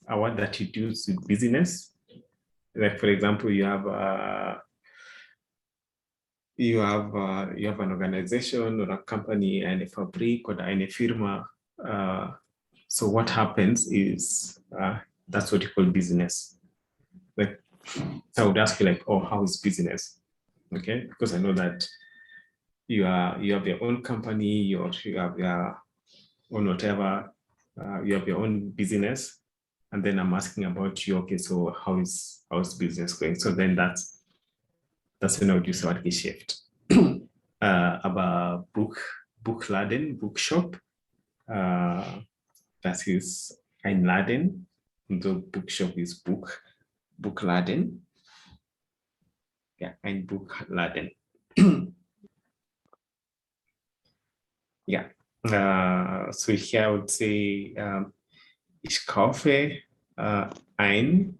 a word that you use with business. Like for example, you have an organization or a company and a fabric or eine Firma. So what happens is that's what you call business. Like I would ask you like, oh, how is business? Okay, because I know that you have your own company, you have your own whatever, you have your own business, and then I'm asking about you. Okay, so how's business going? So then that's when I would use the word Geschäft. Aber Buchladen, bookshop, das ist ein Laden, und the bookshop is Buchladen. Yeah, ein Buchladen. Yeah. So here I would say, ich kaufe ein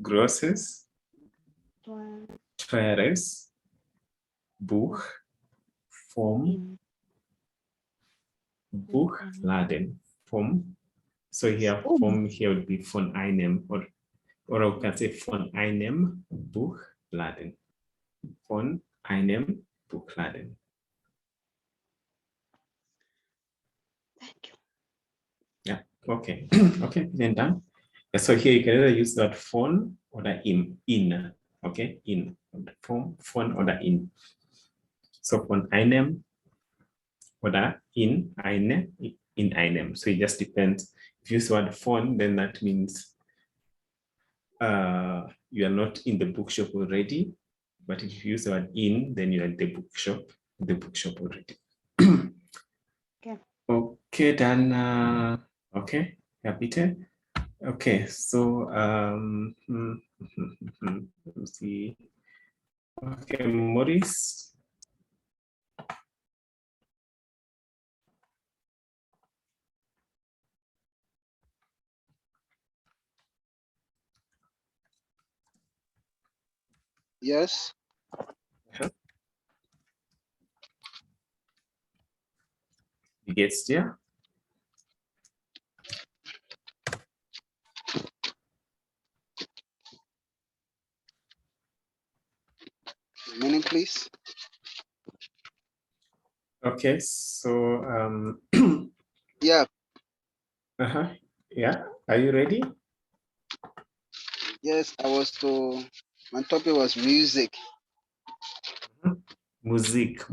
großes, teures Buch vom Buchladen. So here, vom here would be von einem, or we can say von einem Buchladen. Von einem Buchladen.
Thank you.
Yeah, okay. Okay, then done. So here you can either use that von or in. Okay, in von oder in. So von einem oder in einem. So it just depends. If you use the word von, then that means you are not in the bookshop already. But if you use the word in, then you're at the bookshop already.
Okay.
Okay, then okay, yeah, bitte. Okay, so let me see. Okay, Maurice.
Yes.
Wie geht's dir?
Meaning, please.
Okay, so
Yeah.
yeah, are you ready?
Yes, I was to. My topic was music.
Musik.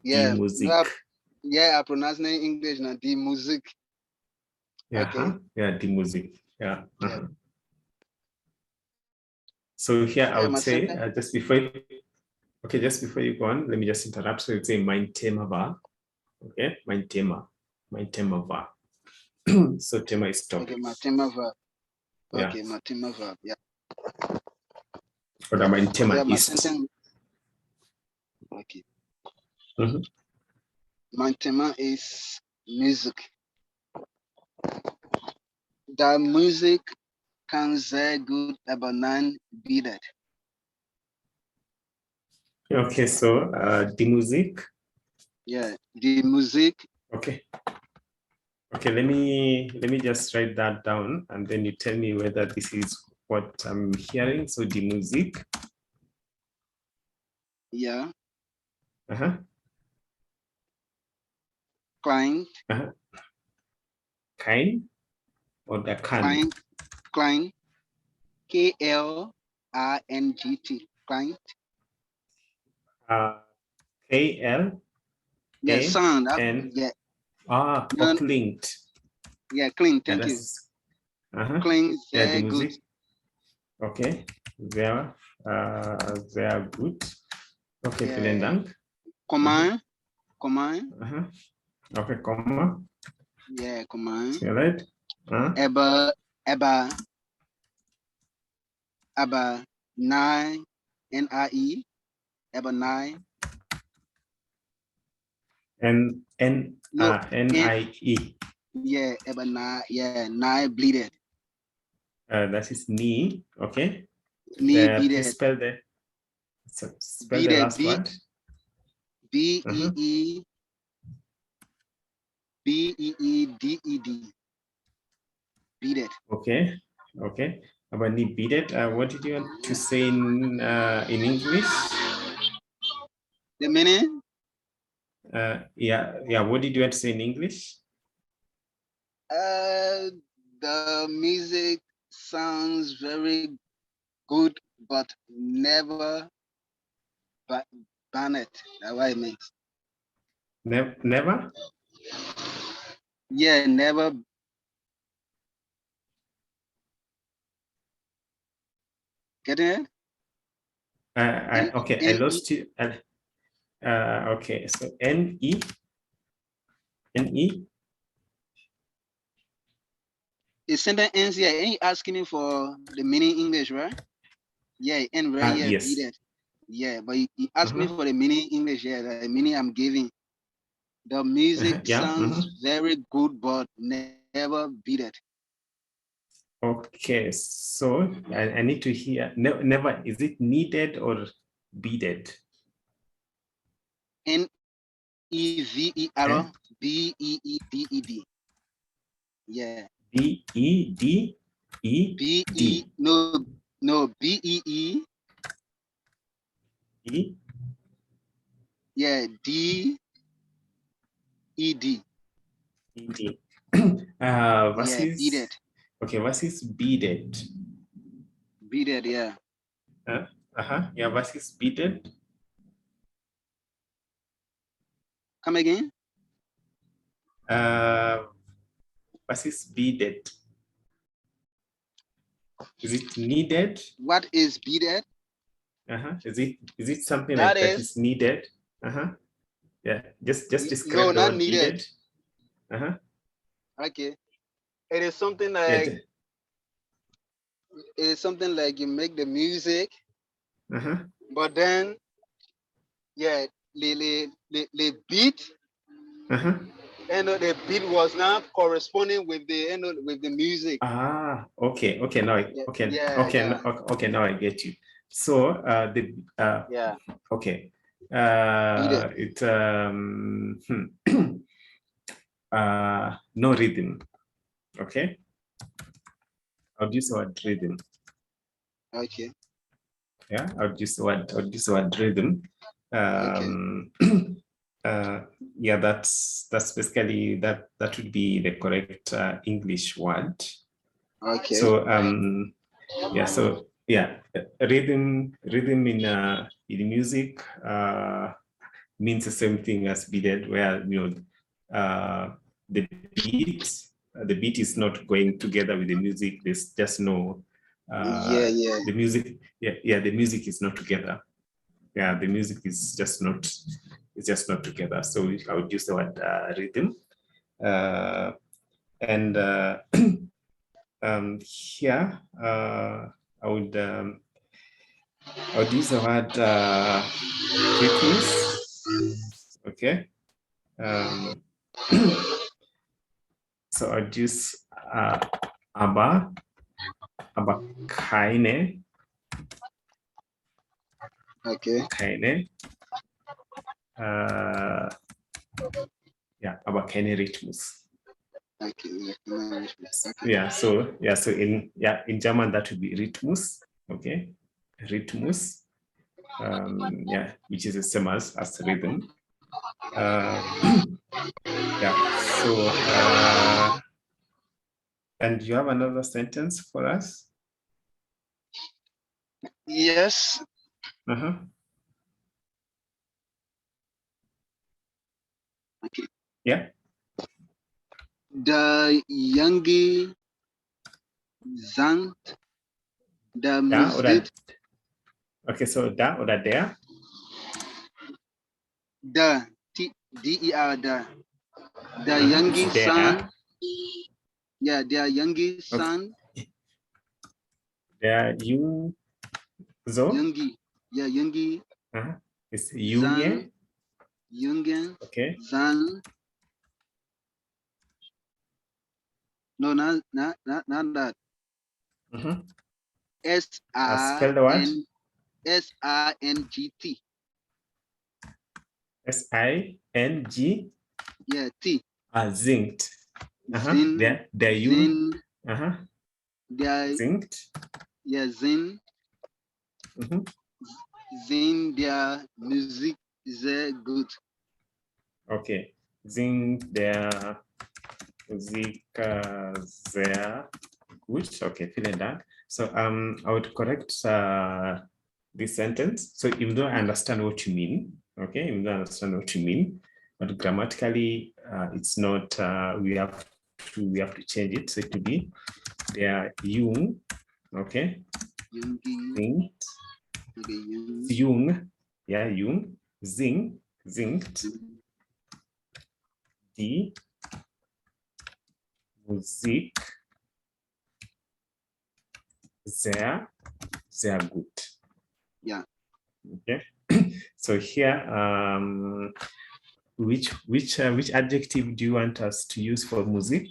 Yeah.
Die Musik.
Yeah, I pronounce it in English now. The music.
Yeah,
Okay.
yeah, die Musik. Yeah.
Yeah.
So here I
Yeah,
would
my
say
sentence.
just before you go on, let me just interrupt. So you say mein Thema war. Okay, mein Thema war. So Thema is topic.
Okay, my tema verb.
Yeah.
Okay, my tema verb. Yeah.
Oder mein Thema
Yeah, my
ist.
sentence. Okay.
Mhm.
My tema is music. The music can sehr gut übereinander.
Okay, so die Musik.
Yeah, the music.
Okay. Okay, let me just write that down and then you tell me whether this is what I'm hearing. So die Musik.
Yeah.
Klein
Klein.
Kein oder kann.
Klein. KLINGT. Klein.
KL.
Yeah, sound.
And
Yeah.
klingt.
Yeah, clean. Thank you. Clean.
Ja, die
Sehr gut.
Musik. Okay, sehr gut. Okay,
Yeah.
vielen Dank.
Command.
Okay, Komma.
Yeah, command.
See you right?
Aber, nine, NIE. Aber nine.
NIE.
Yeah, aber nine. Yeah, nine bleeded.
That is knee. Okay.
Knee
Please
bleeded.
spell the last word.
BEE. BEEDED. Beaded.
Okay. Aber nie beaded. What did you want to say in English?
The meaning?
Yeah. What did you want to say in English?
The music sounds very good, but never ban it. That's what it means.
Never?
Yeah, never. Getting it?
Okay, I lost you. Okay, so NE.
It's sentence ends here. Ain't you asking me for the meaning English, right? Yeah, and right here,
Yes.
beat it. Yeah, but you asked me for the meaning English. Yeah, the meaning I'm giving. The music sounds very good, but never beat it.
Okay, so I need to hear. Never. Is it needed or beaded?
NEVER BEEDED. Yeah.
BEDED.
No BEE.
E.
Yeah, DED.
ED.
Yeah, beaded.
Okay, what is beaded?
Beaded, yeah.
Yeah, versus beaded.
Come again?
Versus beaded. Is it needed?
What is beaded?
Is it something
That
like that
is
is needed? Yeah, just
no,
describe the
not
word
needed.
beaded.
Okay. It is something
Yeah,
like you make the music, but then yeah, the beat, and the beat was not corresponding with the with the music.
Okay.
Yeah.
Okay. Now I get you. So
Yeah.
okay.
Beat
It no rhythm. Okay. I'll use the word rhythm.
Okay.
Yeah, I'll use the word rhythm. Yeah, that's basically that would be the correct English word.
Okay.
So rhythm in music means the same thing as beaded, where the beat is not going together with the music. There's just no the music. The music is not together. Yeah, the music is just not together. So I would use the word rhythm. And here I would use the word rhythms. Okay. So I'd use aber keine.
Okay.
Keine. Aber keine Rhythmus.
Okay.
So in German that would be Rhythmus. Okay. Rhythmus. Which is the same as rhythm. So and you have another sentence for us?
Yes. Okay.
Yeah.
The Youngie sang the music.
Okay, so da oder der?
The D-E-R the Youngie sang. Yeah, der Youngie sang.
Der Jung so?
Youngie. Yeah, Youngie.
It's Junge.
Jungen.
Okay.
Sang. No, not that.
Spell the word.
S-I-N-G-T.
S-I-N-G.
Yeah, T.
Zingt.
Zin.
Der Jung. Zingt.
Yeah, Zin. Zin, their music is good.
Okay. Singt der Musik sehr gut. Okay, vielen Dank. So I would correct this sentence. So even though I understand what you mean, okay, even though I understand what you mean, but grammatically it's not. We have to change it. So it to be der Jung. Okay. Singt. Jung. Yeah, Jung. Singt. Die Musik sehr gut.
Yeah.
Okay. So here, which adjective do you want us to use for music?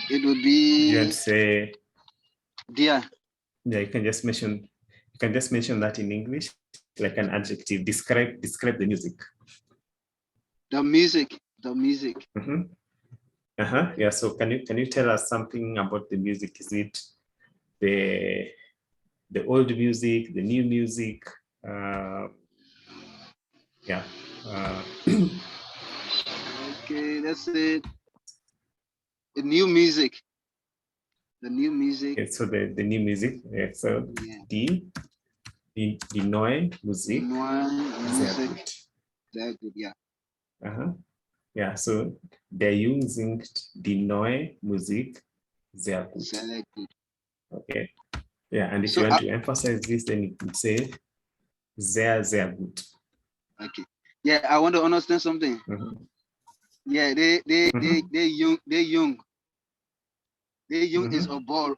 It would be.
Do you want to say?
Yeah.
Yeah, you can just mention that in English, like an adjective. Describe the music.
The music.
Yeah. So can you tell us something about the music? Is it the old music, the new music? Yeah.
Okay, that's it. The new music. The new music.
Okay, so the new music. So
Yeah.
die neue Musik. Sehr
Music.
gut.
Very good. Yeah.
Yeah, so der Jung singt die neue Musik sehr gut.
Very good.
Okay. Yeah, and if
So
you want to emphasize this, then you could say sehr, sehr gut.
okay. Yeah, I want to understand something. Yeah, they young. They young is a ball,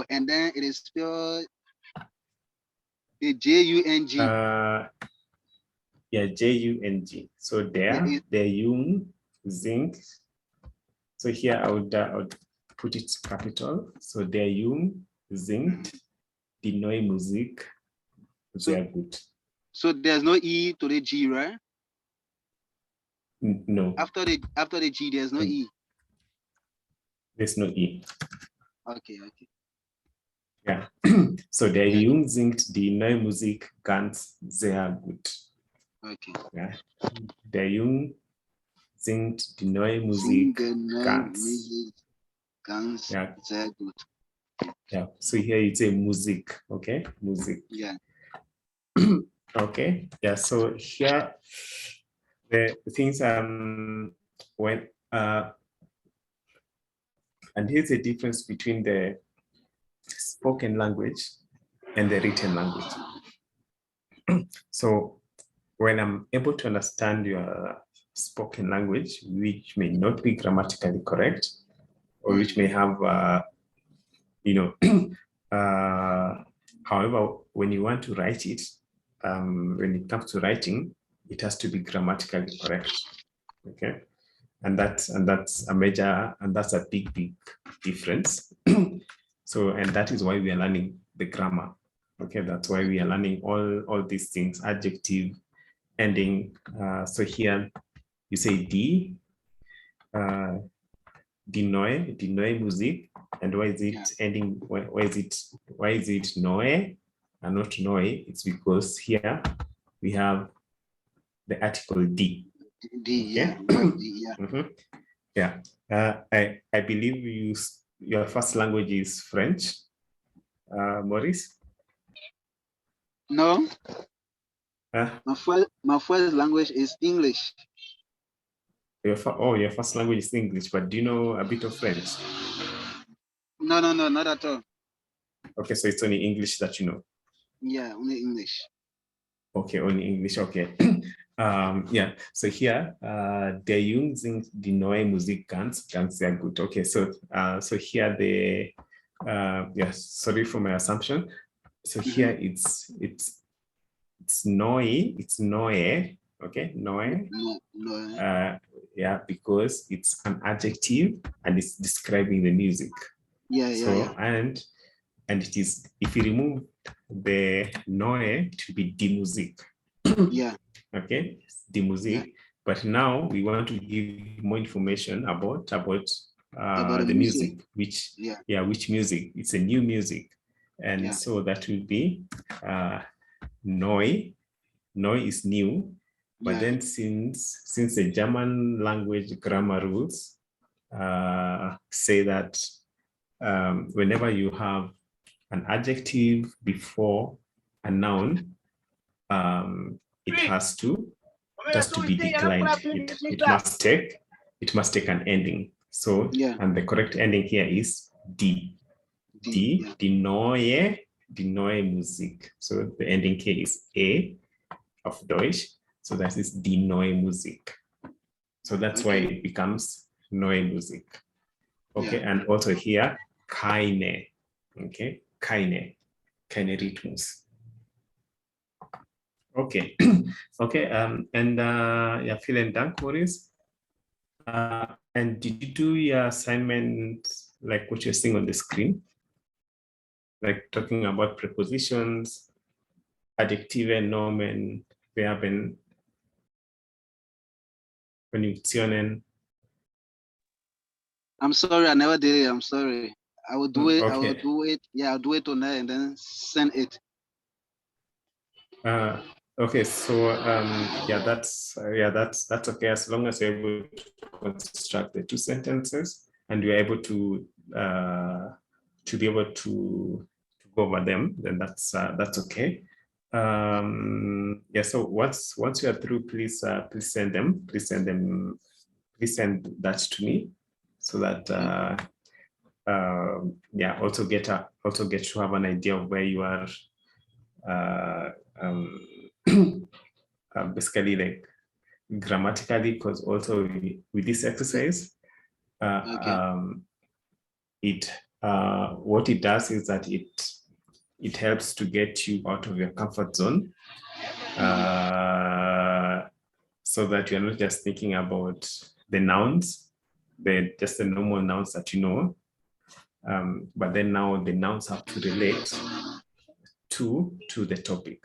and then it is spelled the Jung.
Yeah, Jung. So der Jung singt. So here I would put it capital. So der Jung singt die neue Musik sehr gut.
So there's no E to the G, right?
No.
After the G, there's no E.
There's no E.
Okay.
Yeah. So der Jung singt die neue Musik ganz sehr gut.
Okay.
Yeah. Der Jung singt die neue Musik
ganz sehr gut.
Yeah. So here you say Musik, okay? Musik.
Yeah.
Okay. Yeah. So here the things when and here's the difference between the spoken language and the written language. So when I'm able to understand your spoken language, which may not be grammatically correct, or which may have, however, when you want to write it, when it comes to writing, it has to be grammatically correct. Okay. And that's a major, and that's a big difference. So, and that is why we are learning the grammar. Okay, that's why we are learning all these things, adjective, ending. So here you say die neue Musik, and why is it ending? Why is it neue and not neue? It's because here we have the article die.
Yeah.
Yeah. I believe your first language is French, Maurice?
No. My first language is English.
Your first language is English, but do you know a bit of French?
No, not at all.
Okay, so it's only English that you know.
Yeah, only English. Okay,
only English. Okay. Yeah. So here, der Jung singt die neue Musik ganz sehr gut. Okay. So here sorry for my assumption. So here it's neue. It's neue. Okay, neue. Yeah, because it's an adjective and it's describing the music.
Yeah.
And it is, if you remove the neue, it will be die Musik.
Yeah.
Okay, die Musik. Yeah. But now we want to give more information about the music, which music. It's a new music, and so that will be neu. Neu is new, but then since the German language grammar rules say that whenever you have an adjective before a noun, it has to be declined. It must take an ending. So and the correct ending here is die neue Musik. So the ending here is A of Deutsch. So that is die neue Musik. So that's why it becomes neue Musik. Okay, and also here keine. Okay, keine Rhythmus. Okay, okay, and vielen Dank, Maurice. And did you do your assignment like what you're seeing on the screen? Like talking about prepositions, Adjektive, Nomen, Verben, Konjunktionen.
I'm sorry, I never did it. I'm sorry. I will do it.
Okay.
I will do it. Yeah, I'll do it tonight and then send it.
Okay, so that's okay, as long as you're able to construct the two sentences and you're able to be able to go over them, then that's okay. Yeah, so once you are through, please send them. Please send that to me, so that yeah, also get to have an idea of where you are, basically, like, grammatically, because also with this exercise, what it does is that it helps to get you out of your comfort zone, so that you're not just thinking about the nouns, just the normal nouns that you know, but then now the nouns have to relate to the topic.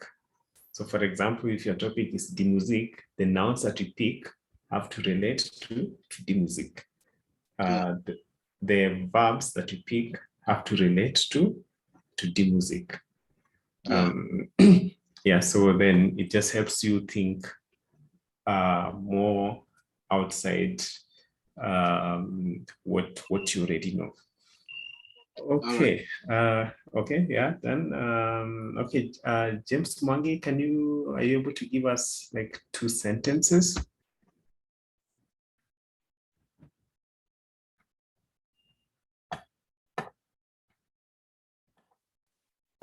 So, for example, if your topic is die Musik, the nouns that you pick have to relate to die Musik. The verbs that you pick have to relate to die Musik. Yeah, so then it just helps you think more outside what you already know. Okay. Okay. Yeah. Then. Okay. James Mwangi, are you able to give us like 2 sentences?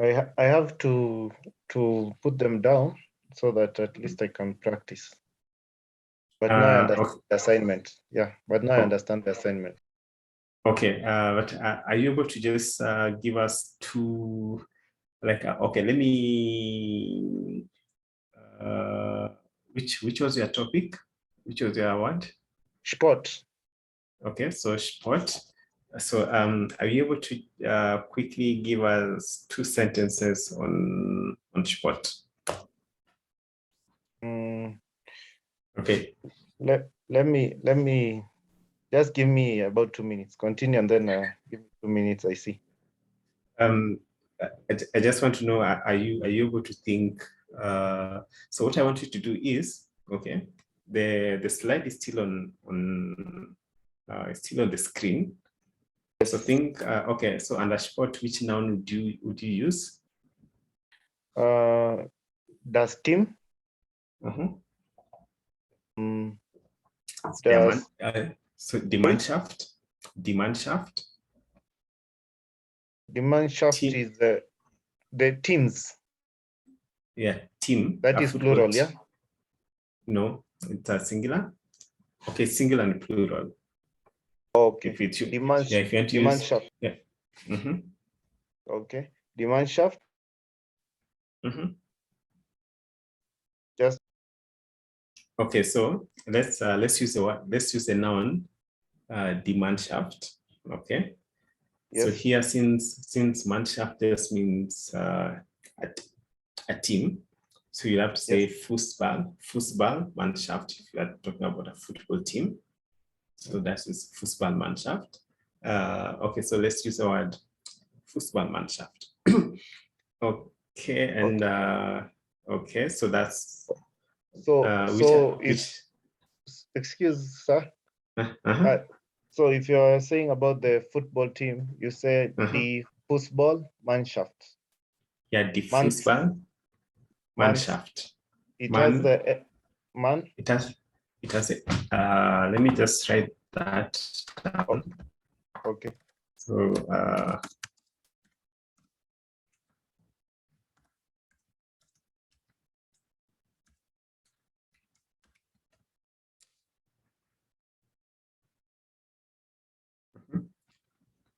I have to put them down so that at least I can practice. But now I understand the assignment. Yeah, but now I understand the assignment.
Okay, but are you able to just give us 2, like, okay, let me, which was your topic? Which was your word?
Sport.
Okay, so sport. So are you able to quickly give us 2 sentences on sport? Okay.
Let me just give me about 2 minutes. Continue, and then give me 2 minutes. I see.
I just want to know, are you able to think? So what I want you to do is, okay, the slide is still on the screen. So think, okay, so under sport, which noun would you use?
Das Team.
So die Mannschaft. Die Mannschaft.
The Mannschaft is the teams.
Yeah, team.
That is plural, yeah?
No, it's a singular. Okay, singular and plural.
Okay.
If it's
the Mannschaft.
Yeah.
Okay. Die Mannschaft. Just.
Okay, so let's use the noun, die Mannschaft. Okay.
Yes.
So here, since Mannschaft just means a team, so you have to say Fußball Mannschaft if you are talking about a football team. So that is Fußballmannschaft. Okay, so let's use the word Fußballmannschaft. Okay, and okay, so that's
excuse, sir. So if you are saying about the football team, you said the Fußballmannschaft.
Yeah, the Fußballmannschaft.
It has the man.
It has it. Let me just write that down.
Okay.
So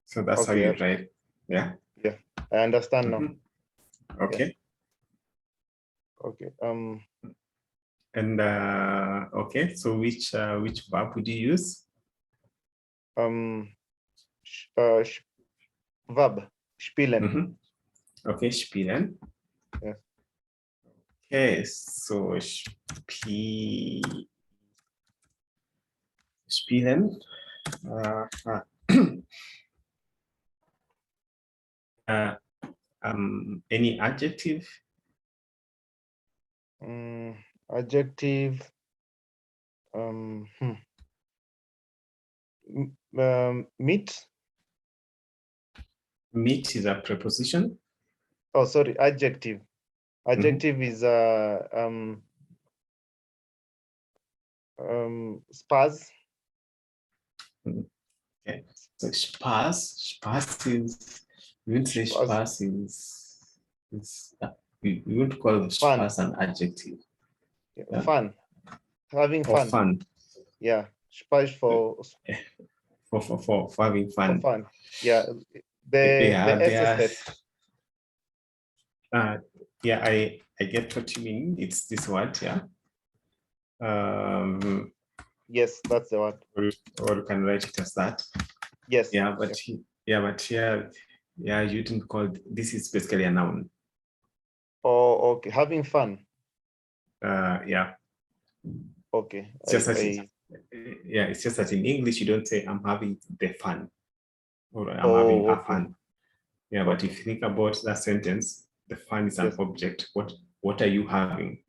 so that's how you write. Yeah.
Yeah, I understand now.
Okay.
Yes. Okay.
And okay, so which verb would you use?
Verb, spielen.
Okay, spielen.
Yes.
Okay, so spielen. Any adjective?
Adjective. Meet.
Mit is a preposition.
Oh, sorry, adjective. Adjective is sparse.
Okay. So sparse is, we wouldn't say sparse is we wouldn't call sparse an adjective.
Yeah. Fun. Having fun.
Or fun.
Yeah. Sparse for
having fun.
For fun. Yeah. The SSF.
Yeah, I get what you mean. It's this word, yeah.
Yes, that's the word.
Or you can write it as that.
Yes.
Yeah, but here, you didn't call this is basically a noun.
Oh, okay. Having fun.
Yeah.
Okay.
It's just that in English you don't say I'm having the fun or I'm having a fun. Yeah, but if you think about that sentence, the fun is an object. What are you having?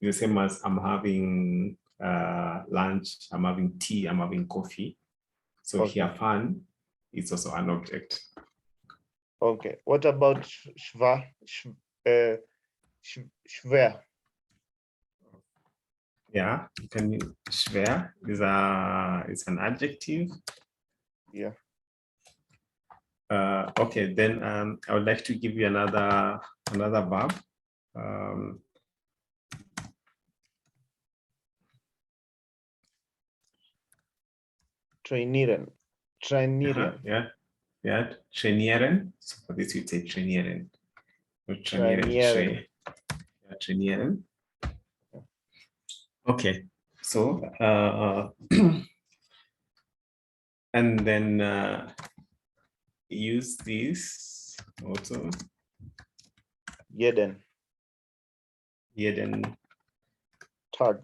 The same as I'm having lunch, I'm having tea, I'm having coffee. So here fun is also an object.
Okay. What about schwer? Schwer.
Yeah, you can use schwer is an adjective.
Yeah.
Okay, then I would like to give you another verb.
Trainieren.
Yeah, trainieren. So for this you say trainieren. Trainieren. Trainieren. Okay, so and then use this also.
Jeden. Tag.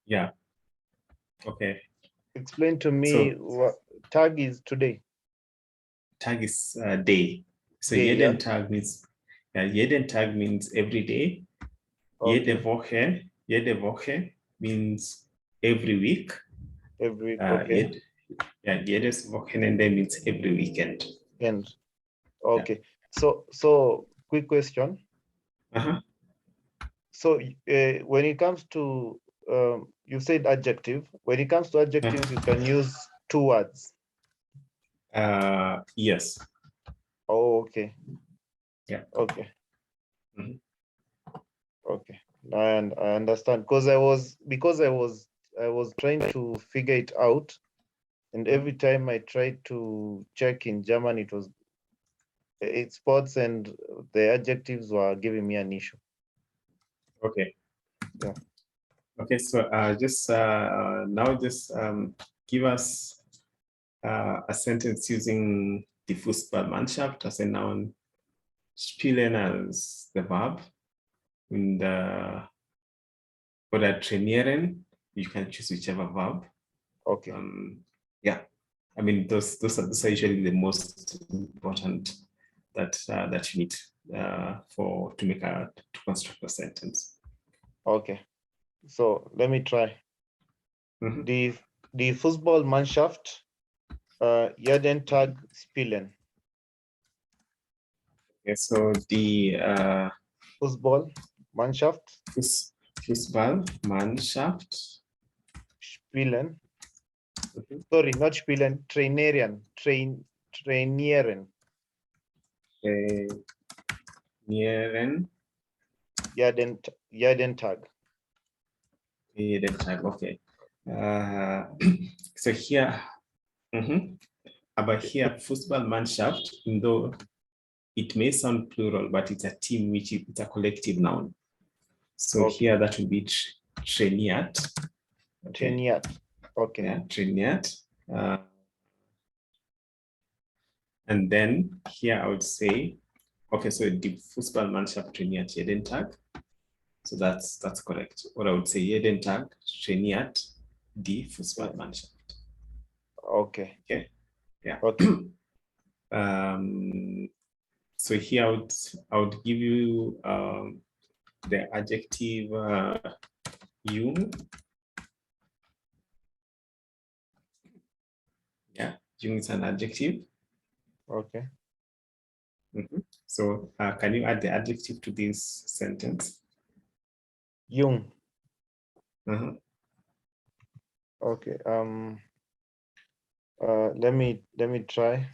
Yeah. Okay.
Explain to me what tag is today.
Tag is day. So
day,
jeden Tag means jeden Tag means every day.
Okay.
Jede Woche means every week.
Every week, okay.
Jedes Wochenende means every weekend.
Okay. So quick question. So when it comes to you said adjective. When it comes to adjectives, you can use 2 words.
Yes.
Oh, okay.
Yeah.
Okay. Okay. I understand because I was trying to figure it out, and every time I tried to check in German, it spots and the adjectives were giving me an issue.
Okay.
Yeah.
Okay. So now give us a sentence using die Fußballmannschaft as a noun, spielen as the verb, and oder trainieren. You can choose whichever verb.
Okay.
Yeah. I mean, those are usually the most important that you need to construct a sentence.
Okay. So let me try. Die Fußballmannschaft jeden Tag spielen.
Okay, so die
Fußballmannschaft spielen. Sorry, not spielen, trainieren. Trainieren. Jeden Tag.
Jeden Tag, okay. So here, aber here Fußballmannschaft, though it may sound plural, but it's a team, which is a collective noun. So here that will be trainiert. Okay.
Trainiert. Okay.
Yeah, trainiert. And then here I would say, okay, so die Fußballmannschaft trainiert jeden Tag. So that's correct. Or I would say jeden Tag trainiert die Fußballmannschaft.
Okay.
Okay. Yeah.
Okay.
So here I would give you the adjective jung. Yeah. Jung is an adjective.
Okay.
So can you add the adjective to this sentence?
Jung. Okay. Let me try.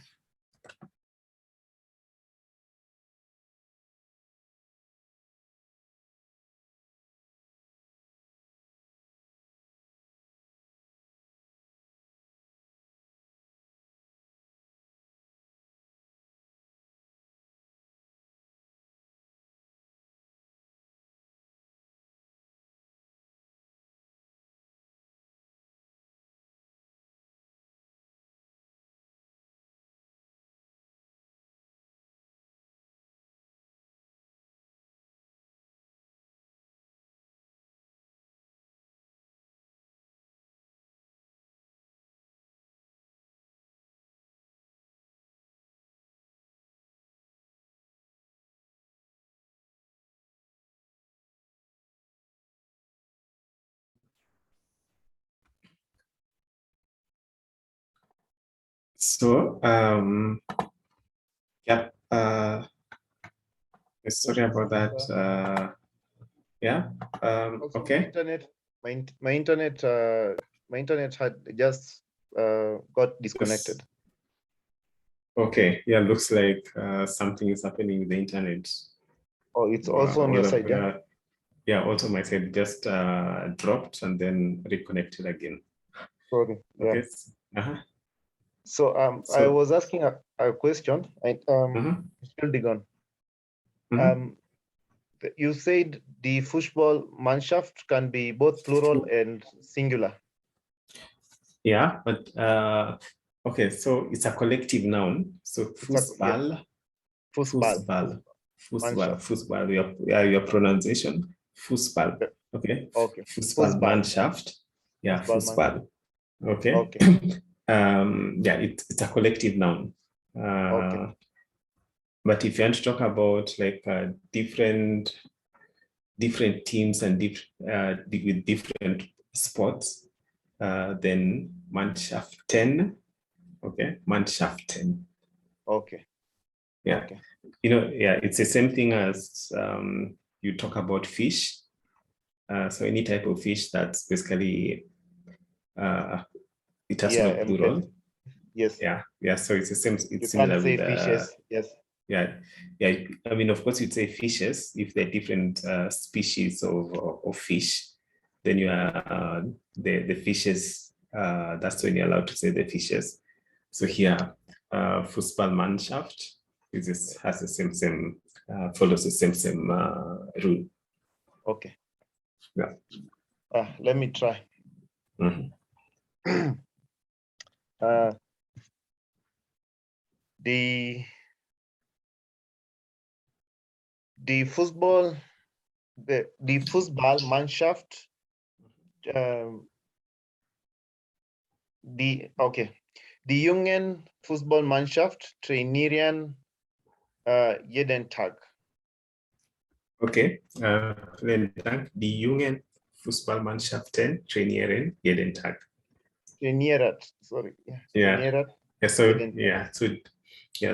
So yeah, sorry about that. Yeah.
Also,
Okay.
my internet had just got disconnected.
Okay. Yeah, looks like something is happening with the internet.
Oh, it's also on your side, yeah?
Yeah, also my side just dropped and then reconnected again.
Sorry. Yeah.
Okay.
So I was asking a question. Entschuldigung. You said the football Mannschaft can be both plural and singular.
Yeah, but okay, so it's a collective noun. So Fußball, your pronunciation, Fußball. Okay.
Okay.
Fußballmannschaft. Yeah, Fußball. Okay.
Okay.
Yeah, it's a collective noun.
Okay.
But if you want to talk about like different teams and with different sports, then Mannschaften. Okay, Mannschaften.
Okay.
Yeah.
Okay.
You know, yeah, it's the same thing as you talk about fish. So any type of fish that's basically it has no plural.
Yes.
Yeah. Yeah. So it's the same. It's
you
similar
can't say
with
fishes. Yes.
Yeah. Yeah. I mean, of course, you'd say fishes if they're different species of fish. Then you are the fishes. That's when you're allowed to say the fishes. So here, Fußballmannschaft has the same follows the same rule.
Okay.
Yeah.
Let me try. The Fußballmannschaft. Die jungen Fußballmannschaft trainieren jeden Tag.
Okay, vielen Dank. Die jungen Fußballmannschaften trainieren jeden Tag.
Trainiert, sorry.
Yeah.
Trainiert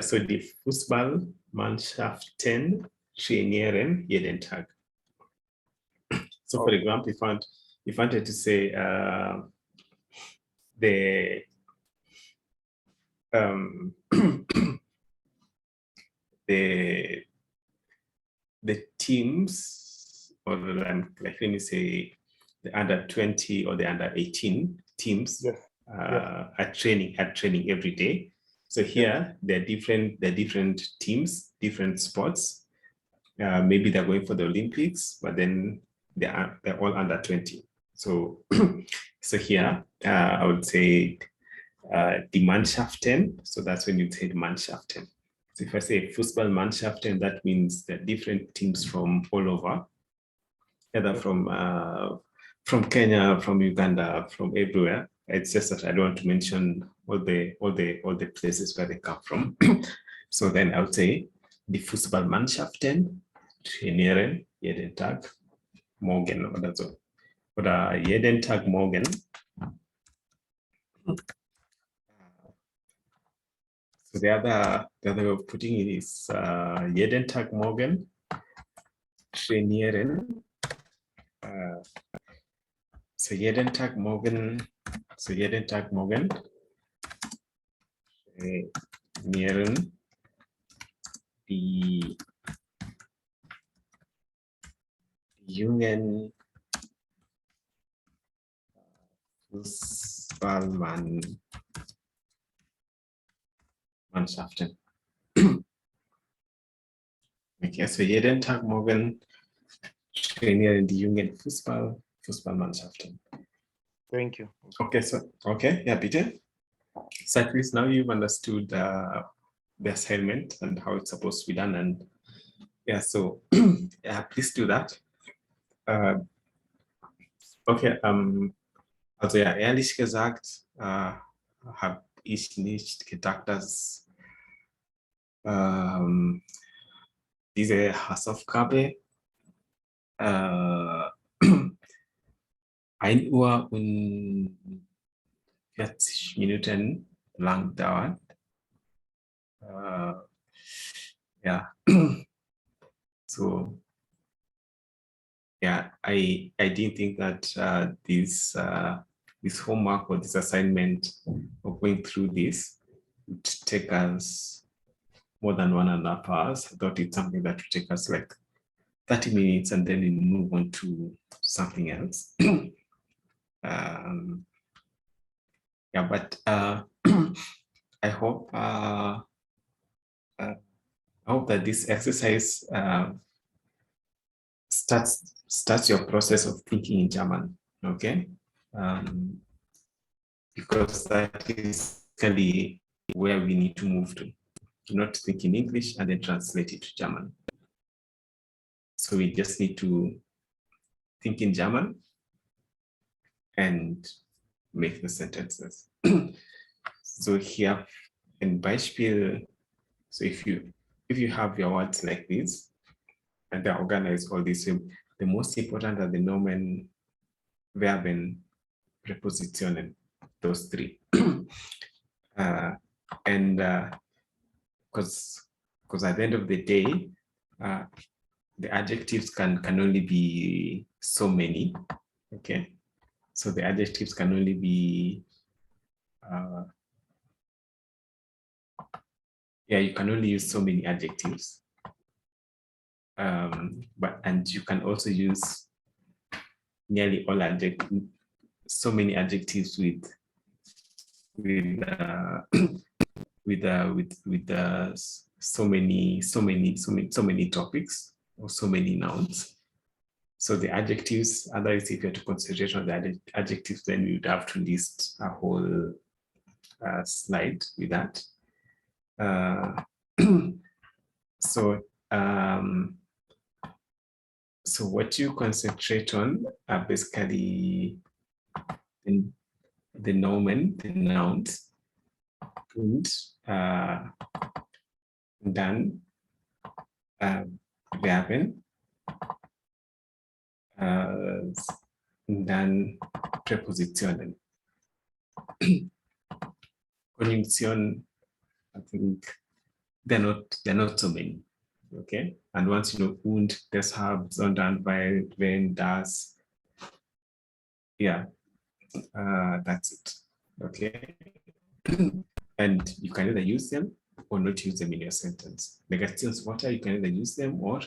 So die Fußballmannschaften trainieren jeden Tag. So for example, if I wanted to say the teams, or like let me say the under 20 or the under 18 teams are training every day. So here they're different teams, different sports. Maybe they're going for the Olympics, but then they're all under 20. So so here I would say die Mannschaften. So that's when you say the Mannschaften. So if I say Fußballmannschaften, that means the different teams from all over, either from Kenya, from Uganda, from everywhere. It's just that I don't want to mention all the places where they come from. So then I would say die Fußballmannschaften trainieren jeden Tag morgen oder so. Oder jeden Tag morgen So the other way of putting it is jeden Tag morgen trainieren. So jeden Tag morgen trainieren die jungen Fußballmannschaften. Okay, so jeden Tag morgen trainieren die jungen Fußballmannschaften.
Thank you.
Okay, yeah, bitte. So at least now you've understood the assignment and how it's supposed to be done, and yeah, so yeah, please do that. Okay, also ja, ehrlich gesagt habe ich nicht gedacht, dass diese Hausaufgabe 1 Uhr und 40 Minuten lang dauert. Yeah. So yeah, I didn't think that this homework or this assignment of going through this would take us more than 1.5 hours. I thought it's something that would take us like 30 minutes and then we move on to something else. Yeah, but I hope that this exercise starts your process of thinking in German, okay? Because that is kind of where we need to move to. Not think in English and then translate it to German. So we just need to think in German and make the sentences. So here in Beispiel, so if you have your words like this and they're organized all this way, the most important are the Nomen, Verben, Präpositionen, those three. And because at the end of the day, the adjectives can only be so many, okay? So the adjectives can only be, yeah, you can only use so many adjectives. And you can also use nearly all adjectives, so many adjectives with so many topics or so many nouns. So the adjectives, otherwise if you have to concentrate on the adjectives, then you would have to list a whole slide with that. So what you concentrate on are basically the nomen, the nouns, and dann Verben, dann Präpositionen. Conjunction, I think they're not so many, okay? And once you know und, deshalb, sondern, weil, wenn, das, yeah, that's it, okay? And you can either use them or not use them in your sentence. Negations, water, you can either use them or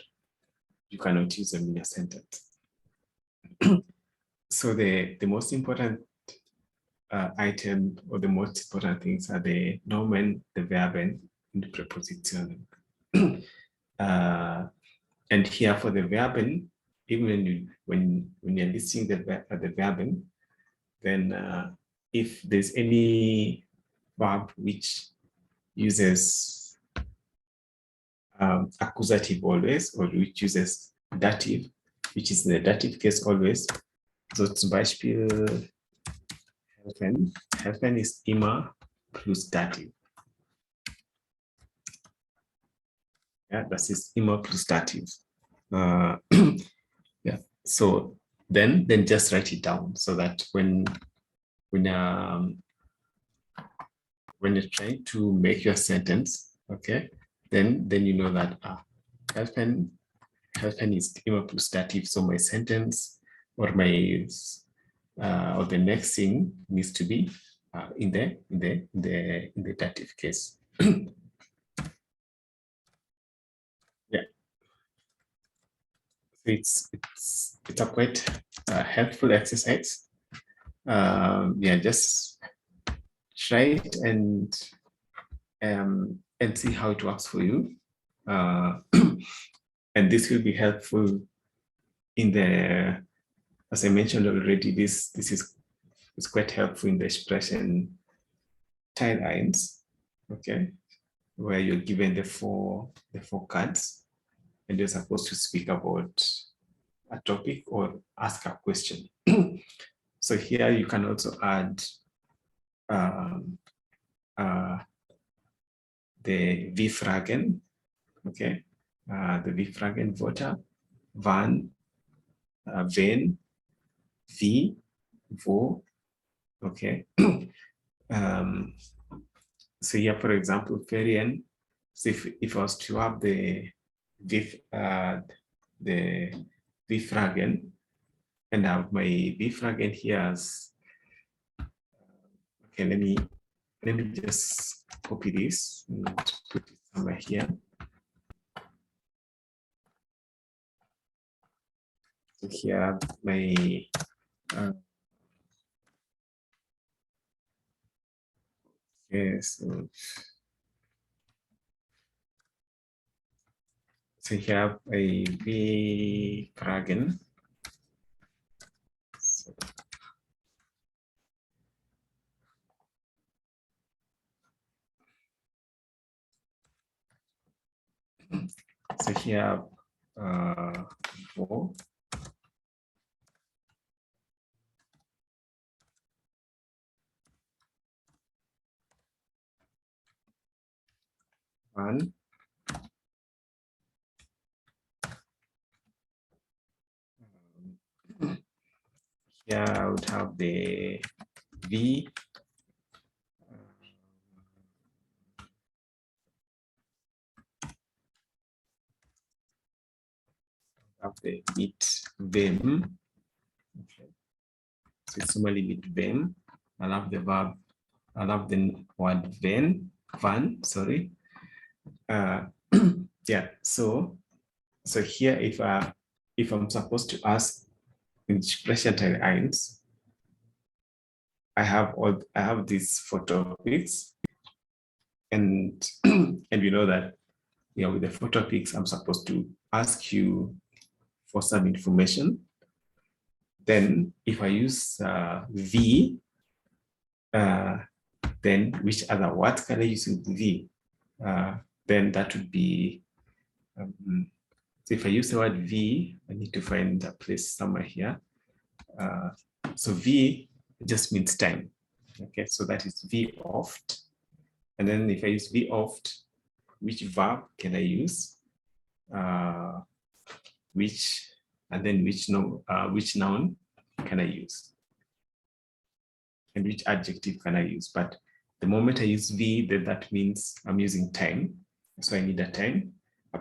you cannot use them in your sentence. So the most important item or the most important things are the nomen, the verben, and the preposition. And here for the verben, even when you're listing the verben, then if there's any verb which uses accusative always, or which uses dative, which is in the dative case always. So zum Beispiel helfen ist immer plus dative. Yeah, das ist immer plus dative. Yeah. So then just write it down so that when when you're trying to make your sentence, okay, then you know that helping is demonstrative. So my sentence or my or the next thing needs to be in the dative case. Yeah. It's a quite helpful exercise. Yeah, just try it and see how it works for you. And this will be helpful in the, as I mentioned already, this is quite helpful in the expression tie lines, okay, where you're given the four cards and you're supposed to speak about a topic or ask a question. So here you can also add the V-Fragen, okay, the V-Fragen voter, van, ven, v, vo, okay. So here, for example, Ferien, so if I was to have the V-Fragen and have my V-Fragen here as, okay, let me just copy this and put it somewhere here. So here my okay, so here a V-Fragen. So here four. One. Here I would have the V. Have the mit vem. Okay. So it's similarly with vem. I'll have the verb. I'll have the word van. Sorry. Yeah. So here, if I'm supposed to ask expression type eins, I have these four topics, and and we know that, yeah, with the four topics, I'm supposed to ask you for some information. Then if I use V, then which other words can I use with V? Then that would be, so if I use the word V, I need to find a place somewhere here. So V just means time. Okay, so that is V oft. And then if I use V oft, which verb can I use? And then which noun can I use? And which adjective can I use? But the moment I use V, then that means I'm using time. So I need a time, a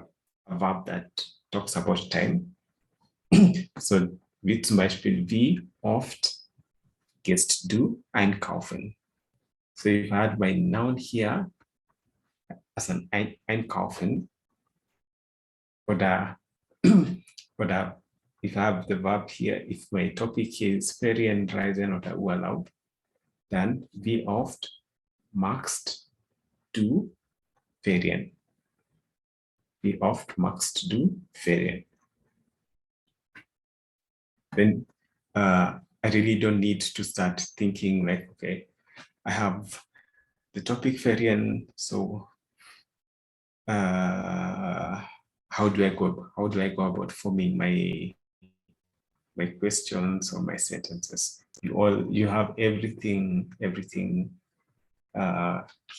verb that talks about time. So wie zum Beispiel wie oft gehst du einkaufen? So if I had my noun here as an einkaufen, or if I have the verb here, if my topic is Ferien, Reisen oder Urlaub, dann wie oft magst du Ferien? Wie oft magst du Ferien? Then I really don't need to start thinking like, okay, I have the topic Ferien, so how do I go about forming my questions or my sentences? You have everything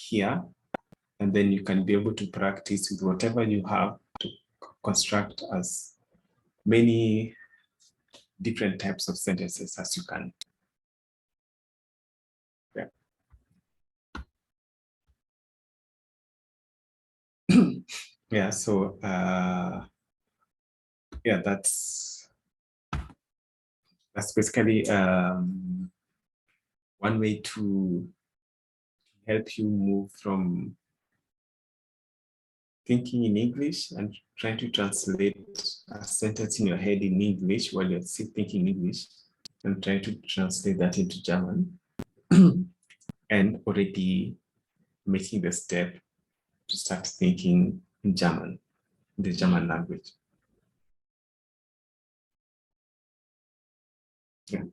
here, and then you can be able to practice with whatever you have to construct as many different types of sentences as you can. yeah, so yeah, that's basically one way to help you move from thinking in English and trying to translate a sentence in your head in English while you're still thinking English, and trying to translate that into German and already making the step to start thinking in German, the German language. Yeah.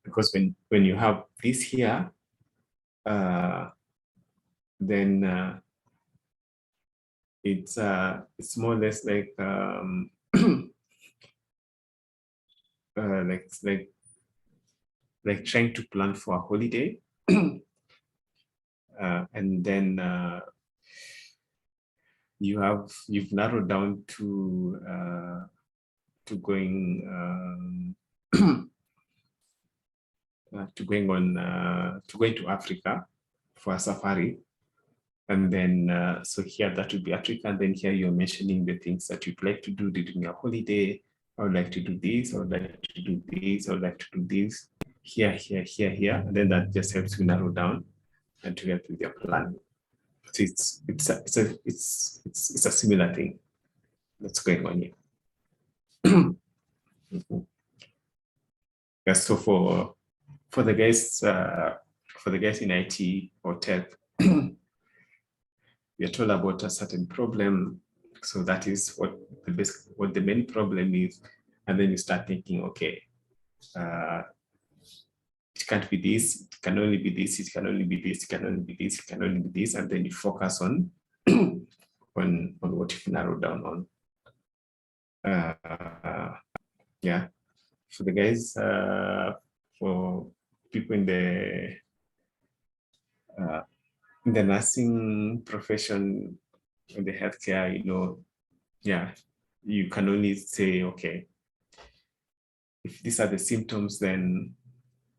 Because when you have this here, then it's more or less like like trying to plan for a holiday, and then you've narrowed down to going to going to Africa for a safari. And then, so here that would be Africa. And then here you're mentioning the things that you'd like to do during your holiday. I would like to do this, I would like to do this, I would like to do this, here, here, here, here. And then that just helps you narrow down and to get with your plan. So it's a similar thing that's going on here. Yeah, so for the guys in IT or tech, we are told about a certain problem. So that is what the main problem is. And then you start thinking, okay, it can't be this, it can only be this, it can only be this, it can only be this, it can only be this. And then you focus on on what you've narrowed down on. Yeah, for the guys, for people in the nursing profession, in the healthcare, yeah, you can only say, okay, if these are the symptoms, then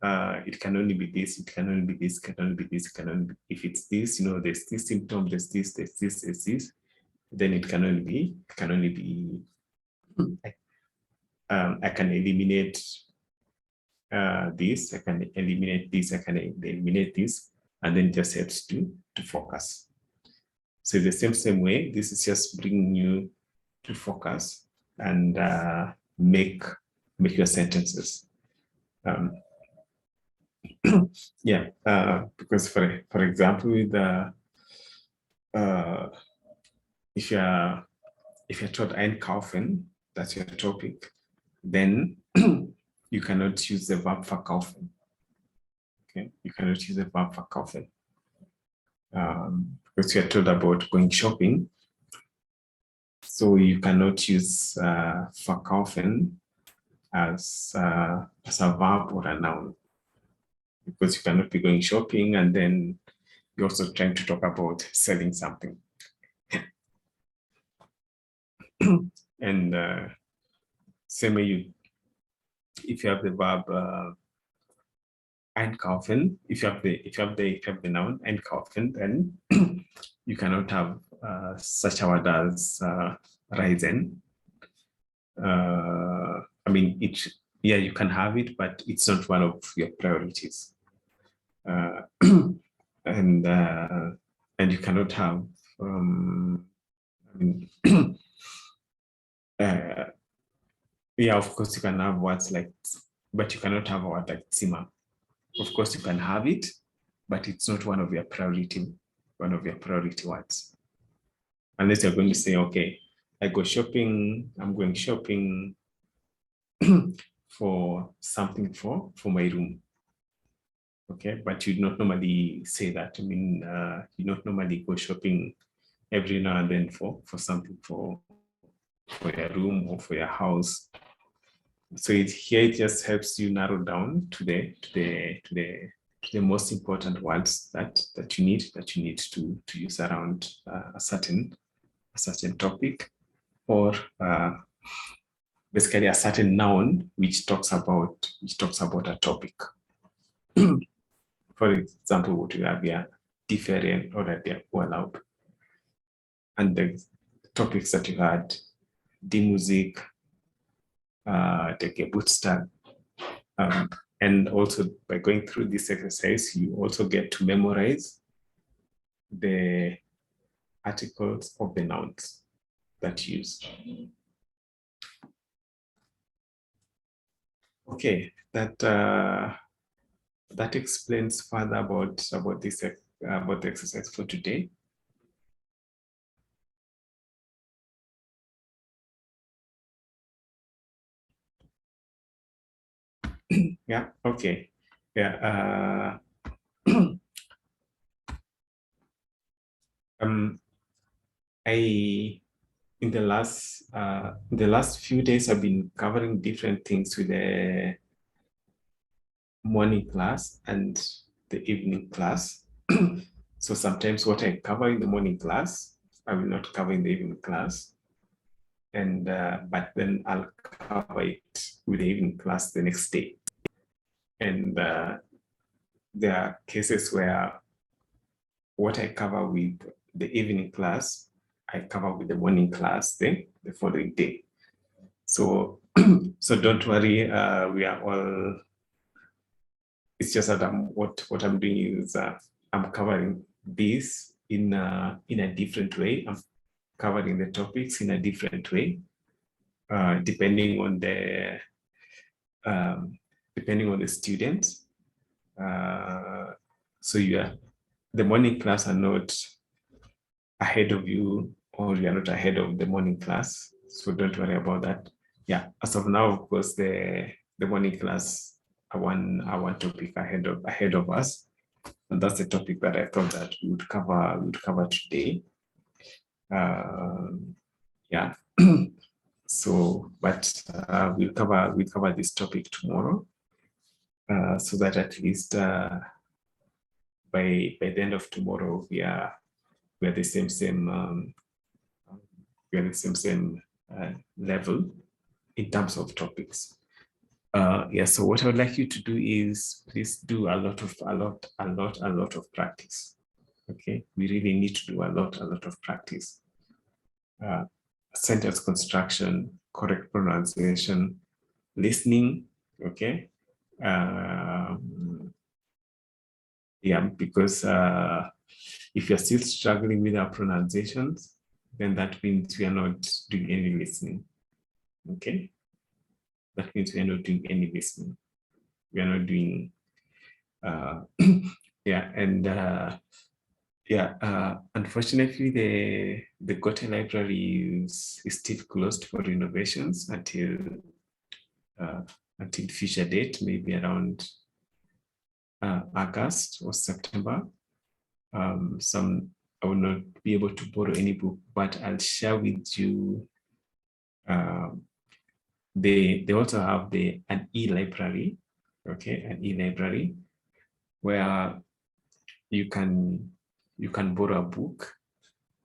it can only be this, it can only be this, it can only be this, it can only be, if it's this, there's this symptom, there's this, then it can only be, I can eliminate this, I can eliminate this, I can eliminate this, and then just helps to focus. So the same way, this is just bringing you to focus and make your sentences. Yeah, because for example, with if you're taught einkaufen, that's your topic, then you cannot use the verb verkaufen. Okay, you cannot use the verb verkaufen because you're told about going shopping. So you cannot use verkaufen as a verb or a noun, because you cannot be going shopping and then you're also trying to talk about selling something. And same way, if you have the verb einkaufen, if you have the noun einkaufen, then you cannot have such a word as reisen. I mean, yeah, you can have it, but it's not one of your priorities. And you cannot have I mean, yeah, of course you can have words like, but you cannot have a word like Zimmer. Of course you can have it, but it's not one of your priority words. Unless you're going to say, okay, I go shopping, I'm going shopping for something for my room. Okay, but you not normally say that. I mean, you not normally go shopping every now and then for something for your room or for your house. So here it just helps you narrow down to the most important words that you need to use around a certain topic, or basically a certain noun which talks about a topic. For example, what we have here, different or that they're allowed. and the topics that you had, D music, the Geburtstag, and also by going through this exercise, you also get to memorize the articles of the nouns that you use. Okay, that explains further about this about the exercise for today. Yeah. Okay. Yeah. In the last few days, I've been covering different things with the morning class and the evening class. So sometimes what I cover in the morning class, I will not cover in the evening class. And but then I'll cover it with the evening class the next day. And there are cases where what I cover with the evening class, I cover with the morning class the following day. So so don't worry, we are all, it's just that what I'm doing is I'm covering this in a different way. I'm covering the topics in a different way, depending on the students. So the morning class are not ahead of you, or you are not ahead of the morning class. So don't worry about that. Yeah, as of now, of course, the morning class are one topic ahead of us. And that's the topic that I thought that we would cover today. Yeah. So, but we'll cover this topic tomorrow, so that at least by the end of tomorrow we are the same level in terms of topics. Yeah. So what I would like you to do is please do a lot of practice. Okay, we really need to do a lot of practice. Sentence construction, correct pronunciation, listening. Okay. Yeah, because if you're still struggling with our pronunciations, then that means we are not doing any listening. Okay, that means we are not doing any listening. We are not doing. Yeah, and unfortunately, the Goethe library is still closed for renovations until future date, maybe around August or September. I will not be able to borrow any book, but I'll share with you. They also have an e-library, okay, an e-library where you can borrow a book,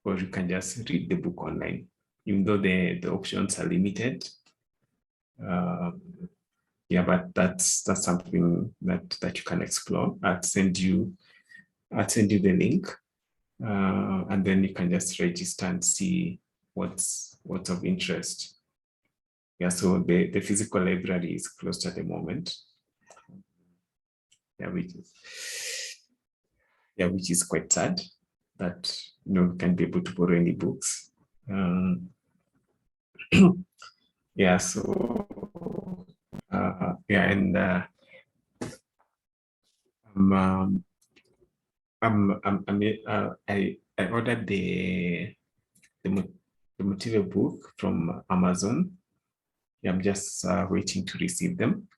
or you can just read the book online, even though the options are limited. Yeah, but that's something that you can explore. I'll send you the link, and then you can just register and see what's of interest. Yeah, so the physical library is closed at the moment. Yeah, which is quite sad that you can't be able to borrow any books. Yeah, so yeah, and I ordered the material book from Amazon. Yeah, I'm just waiting to receive them,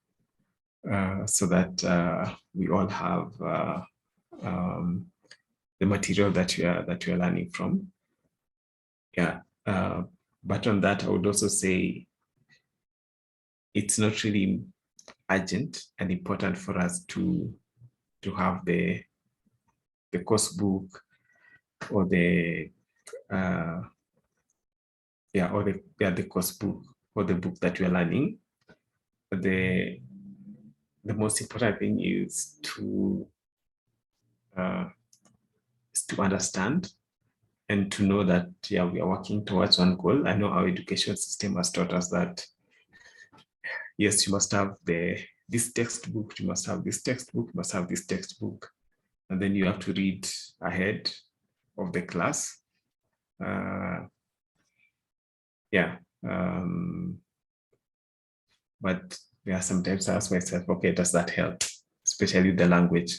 so that we all have the material that we are learning from. Yeah, but on that, I would also say it's not really urgent and important for us to have the course book or the course book or the book that we are learning. The most important thing is to understand and to know that, yeah, we are working towards one goal. I know our education system has taught us that, yes, you must have this textbook, you must have this textbook, you must have this textbook, and then you have to read ahead of the class. Yeah. But yeah, sometimes I ask myself, okay, does that help? Especially the language.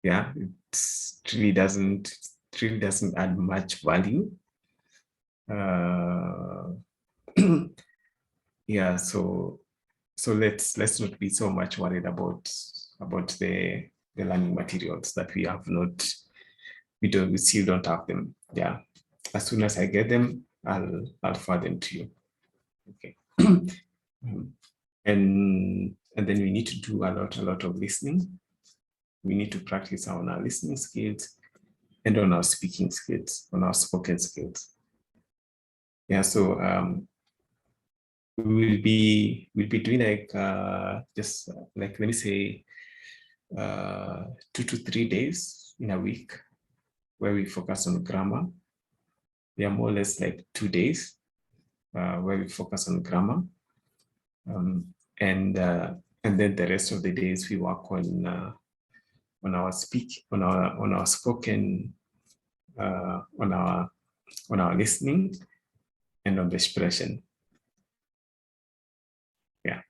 Yeah, it really doesn't add much value. Yeah, so let's not be so much worried about the learning materials that we have not, we still don't have them. Yeah, as soon as I get them, I'll forward them to you. Okay. And then we need to do a lot of listening. We need to practice on our listening skills and on our speaking skills, on our spoken skills. Yeah, so we'll be doing like just like, let me say 2 to 3 days in a week where we focus on grammar. They are more or less like 2 days where we focus on grammar, and then the rest of the days we work on our spoken, on our listening, and on the expression. Yeah.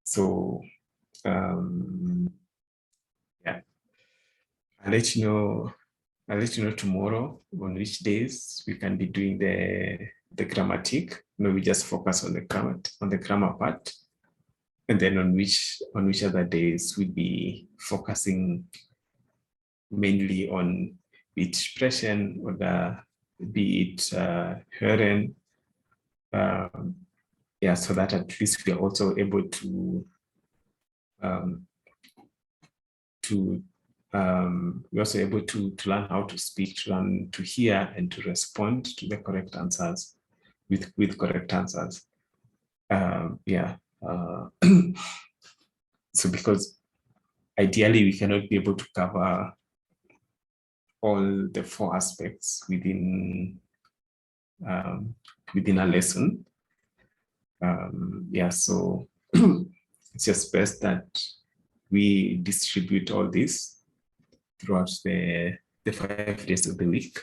So yeah, I'll let you know tomorrow on which days we can be doing the grammatic. We just focus on the grammar part, and then on which other days we'll be focusing mainly on expression, or be it hören. Yeah, so that at least we are also able to we're also able to learn how to speak, to learn to hear, and to respond to the correct answers with correct answers. Yeah. So because ideally we cannot be able to cover all the 4 aspects within a lesson. Yeah, so it's just best that we distribute all this throughout the 5 days of the week,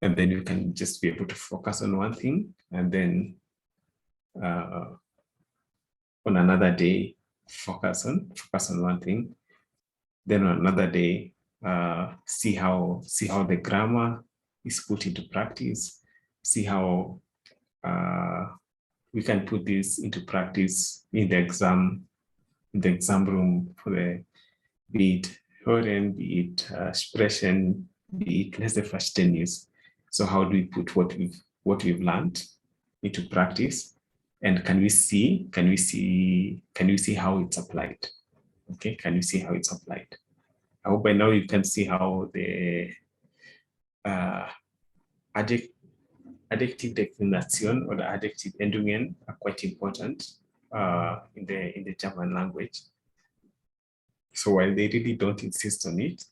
and then you can just be able to focus on one thing, and then on another day focus on one thing, then on another day see how the grammar is put into practice, see how we can put this into practice in the exam room, for the be it hören, be it sprechen, be it Leseverständnis. So how do we put what we've learned into practice, and can we see how it's applied? Okay, can you see how it's applied? I hope by now you can see how the adjective declination or the adjective Endungen are quite important in the German language. So while they really don't insist on it,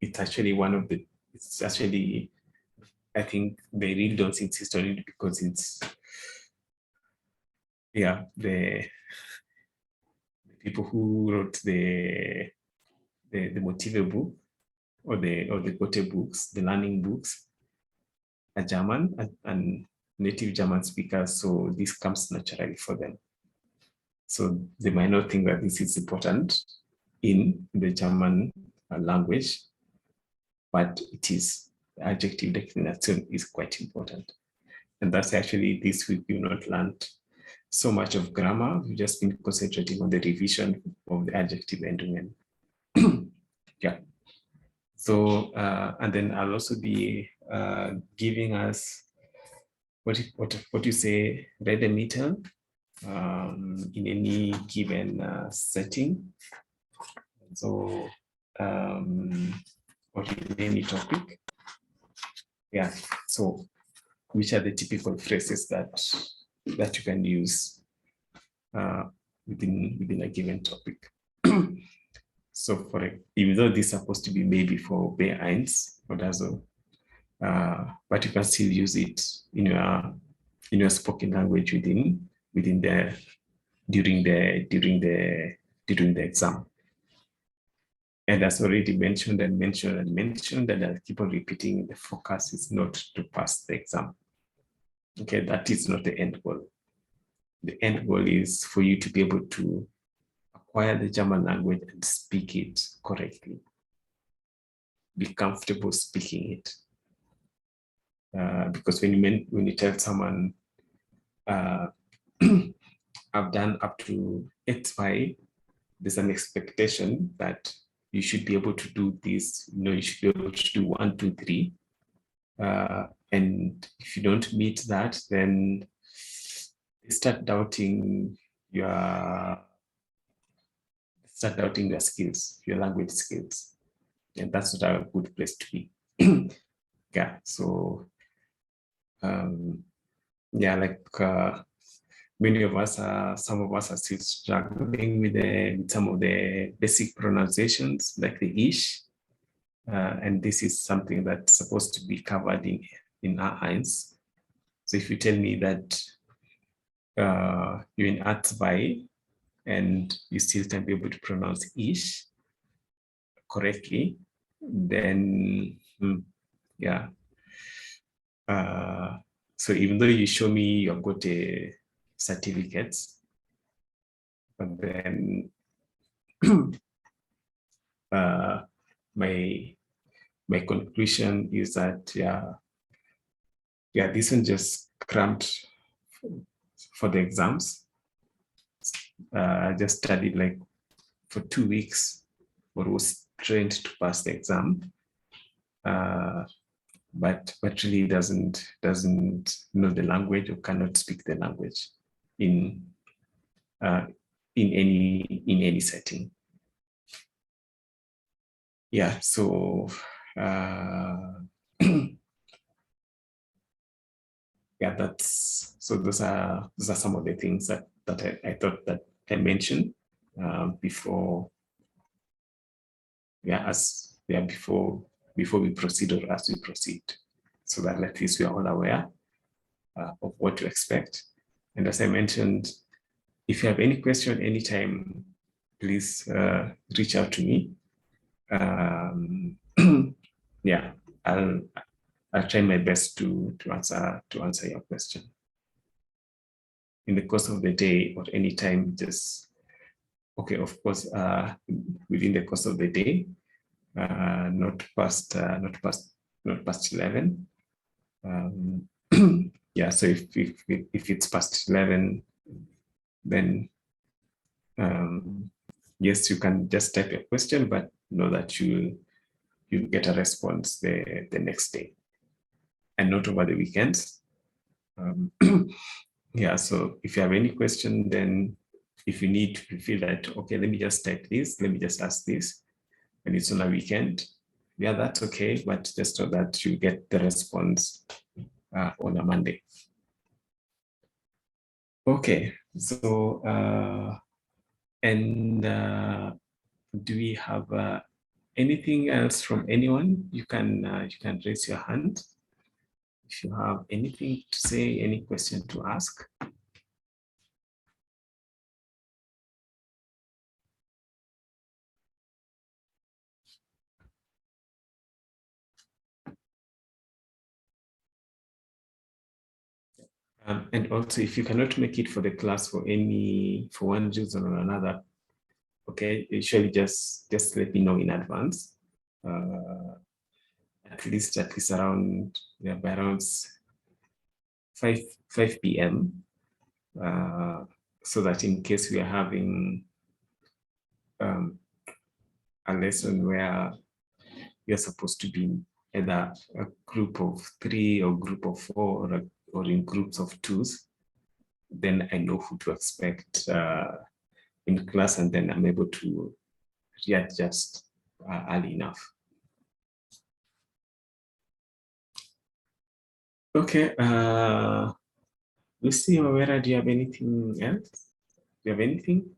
it's actually I think they really don't insist on it because it's, yeah, the people who wrote the Motive book or the Goethe books, the learning books, are German and native German speakers, so this comes naturally for them. So they might not think that this is important in the German language, but it is. The adjective declination is quite important. And that's actually this week we've not learned so much of grammar. We've just been concentrating on the revision of the adjective Endungen. Yeah. So, and then I'll also be giving us what you say, Redemeter in any given setting. So, or in any topic. Yeah. So, which are the typical phrases that you can use within a given topic? So even though this is supposed to be maybe for B1 or so, but you can still use it in your spoken language during the exam. And as already mentioned, and I'll keep on repeating, the focus is not to pass the exam. Okay, that is not the end goal. The end goal is for you to be able to acquire the German language and speak it correctly. Be comfortable speaking it. Because when you tell someone, I've done up to X5, there's an expectation that you should be able to do this, you should be able to do 1, 2, 3. And if you don't meet that, then you start doubting your skills, your language skills. And that's not a good place to be. Yeah, so yeah, like many of us some of us are still struggling with some of the basic pronunciations, like the ish. And this is something that's supposed to be covered in A1. So if you tell me that you're in A2 and you still can be able to pronounce ish correctly, then yeah. So even though you show me you've got a certificates, but then my conclusion is that yeah, this one just cramped for the exams. I just studied like for 2 weeks, but was trained to pass the exam. But really doesn't know the language or cannot speak the language in any setting. Yeah, so yeah, those are some of the things that I thought that I mentioned before. Yeah, before we proceed, or as we proceed, so that at least we are all aware of what to expect. And as I mentioned, if you have any question anytime, please reach out to me. Yeah, I'll try my best to answer your question in the course of the day or anytime. Just okay, of course, within the course of the day, not past 11. Yeah, so if it's past 11, then yes, you can just type a question, but know that you'll get a response the next day, and not over the weekends. Yeah, so if you have any question, then if you feel that, okay, let me just type this, let me just ask this, and it's on a weekend, yeah, that's okay, but just so that you get the response on a Monday. Okay, so and do we have anything else from anyone? You can raise your hand if you have anything to say, any question to ask. And also, if you cannot make it for the class for one reason or another, okay, usually just let me know in advance. At least around by around 5 p.m. So that in case we are having a lesson where you're supposed to be either a group of 3 or group of 4 or in groups of 2s, then I know who to expect in class, and then I'm able to readjust early enough. Okay, Lucy, Mawera, do you have anything else? Do you have anything?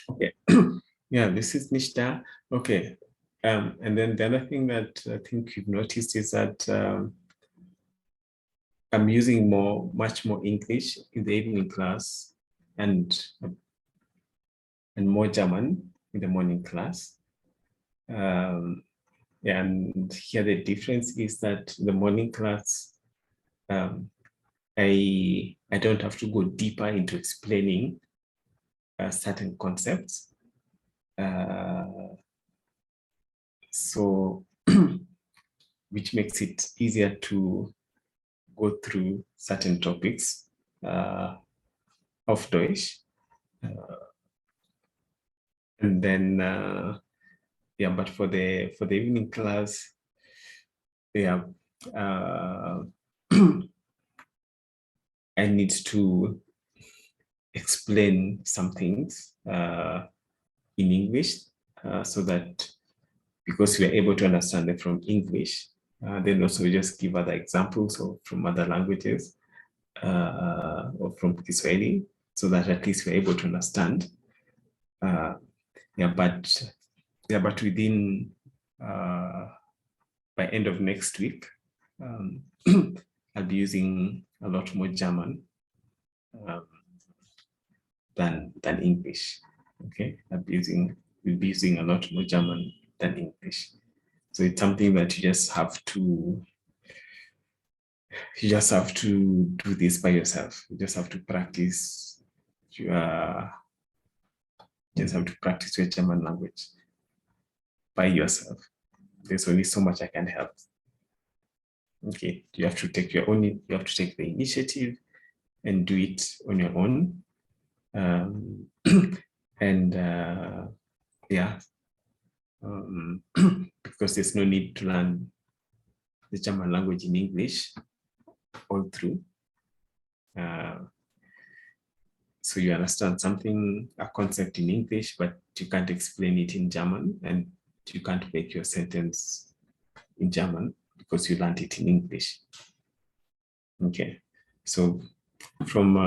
Okay. Yeah, this is Nishta. Okay. And then the other thing that I think you've noticed is that I'm using much more English in the evening class and more German in the morning class. Yeah, and here the difference is that the morning class, I don't have to go deeper into explaining certain concepts. So, which makes it easier to go through certain topics of Deutsch. And then, yeah, but for the evening class, yeah, I need to explain some things in English so that because we are able to understand them from English, then also we just give other examples or from other languages or from Kiswahili so that at least we're able to understand. Yeah, but within by end of next week, I'll be using a lot more German than English. Okay, we'll be using a lot more German than English. So it's something that you just have to do this by yourself. You just have to practice. You just have to practice your German language by yourself. There's only so much I can help. Okay, you have to take you have to take the initiative and do it on your own. And yeah, because there's no need to learn the German language in English all through. So you understand a concept in English, but you can't explain it in German, and you can't make your sentence in German because you learned it in English. Okay, so from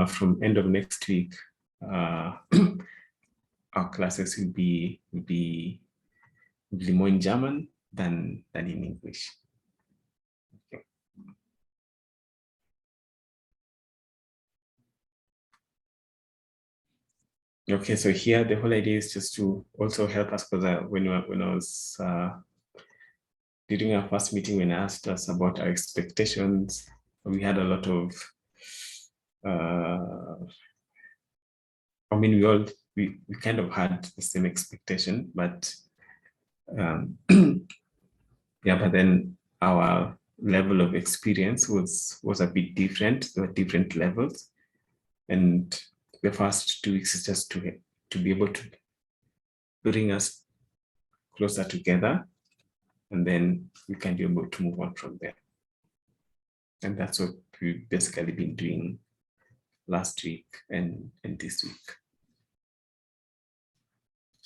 end of next week, our classes will be more in German than in English. Okay. Okay, so here the whole idea is just to also help us, because when I was during our first meeting, when I asked us about our expectations, we had a lot of I mean, we kind of had the same expectation, but yeah, but then our level of experience was a bit different. There were different levels, and the first 2 weeks is just to be able to bring us closer together, and then we can be able to move on from there. And that's what we've basically been doing last week and this week.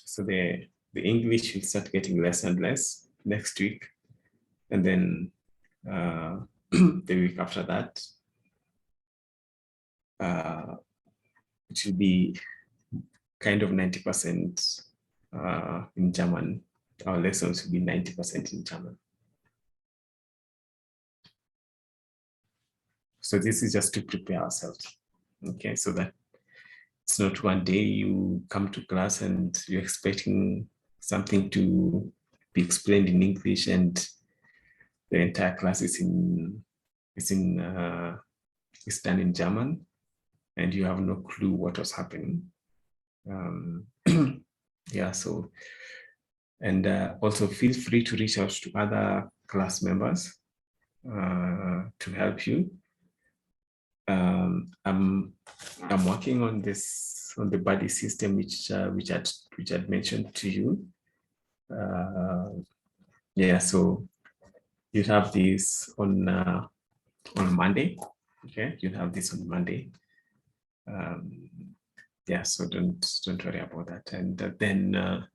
So the English will start getting less and less next week, and then the week after that, it will be kind of 90% in German. Our lessons will be 90% in German. So this is just to prepare ourselves, okay? So that it's not one day you come to class and you're expecting something to be explained in English and the entire class is done in German, and you have no clue what was happening. Yeah, so, and also feel free to reach out to other class members to help you. I'm working on the buddy system which I'd mentioned to you. Yeah, so you have this on Monday. Okay, you have this on Monday. Yeah, so don't worry about that. And then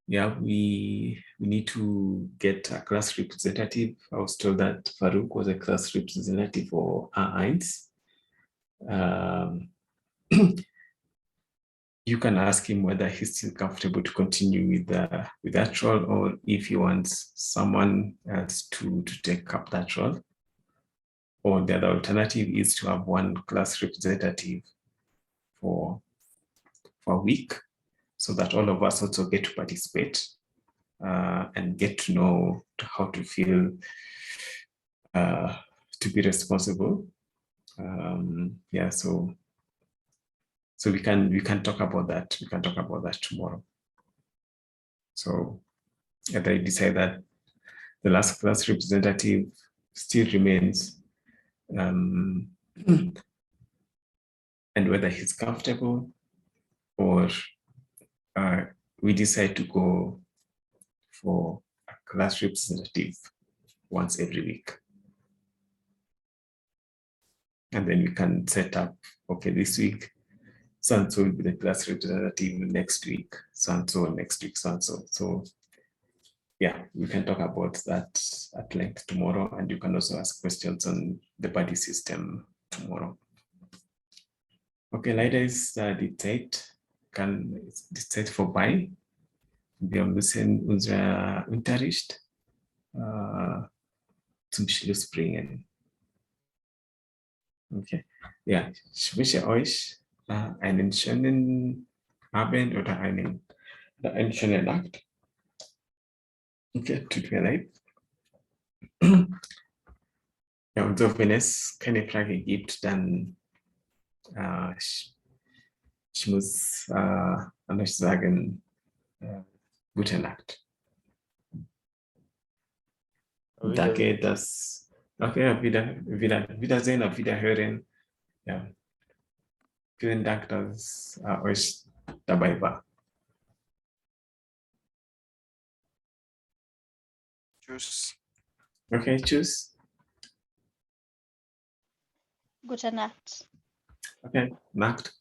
yeah, we need to get a class representative. I was told that Farouk was a class representative for A1. you can ask him whether he's still comfortable to continue with that role, or if he wants someone else to take up that role. Or the other alternative is to have one class representative for a week, so that all of us also get to participate and get to know how to feel to be responsible. Yeah, so we can talk about that. We can talk about that tomorrow. So if I decide that the last class representative still remains, and whether he's comfortable, or we decide to go for a class representative once every week. And then we can set up, okay, this week, so-and-so will be the class representative, next week, so-and-so, next week, so-and-so. So yeah, we can talk about that at length tomorrow, and you can also ask questions on the buddy system tomorrow. Okay, leider ist die Zeit vorbei. Wir müssen unseren Unterricht zum Schluss bringen. Okay, ja, ich wünsche euch einen schönen Abend oder eine schöne Nacht. Okay, tut mir leid. Ja, und so, wenn es keine Frage gibt, dann ich muss an euch sagen, gute Nacht. Danke, Wiedersehen, auf Wiederhören. Ja. Vielen Dank, dass euch dabei war.
Tschüss.
Okay, tschüss.
Gute Nacht.
Okay, Nacht.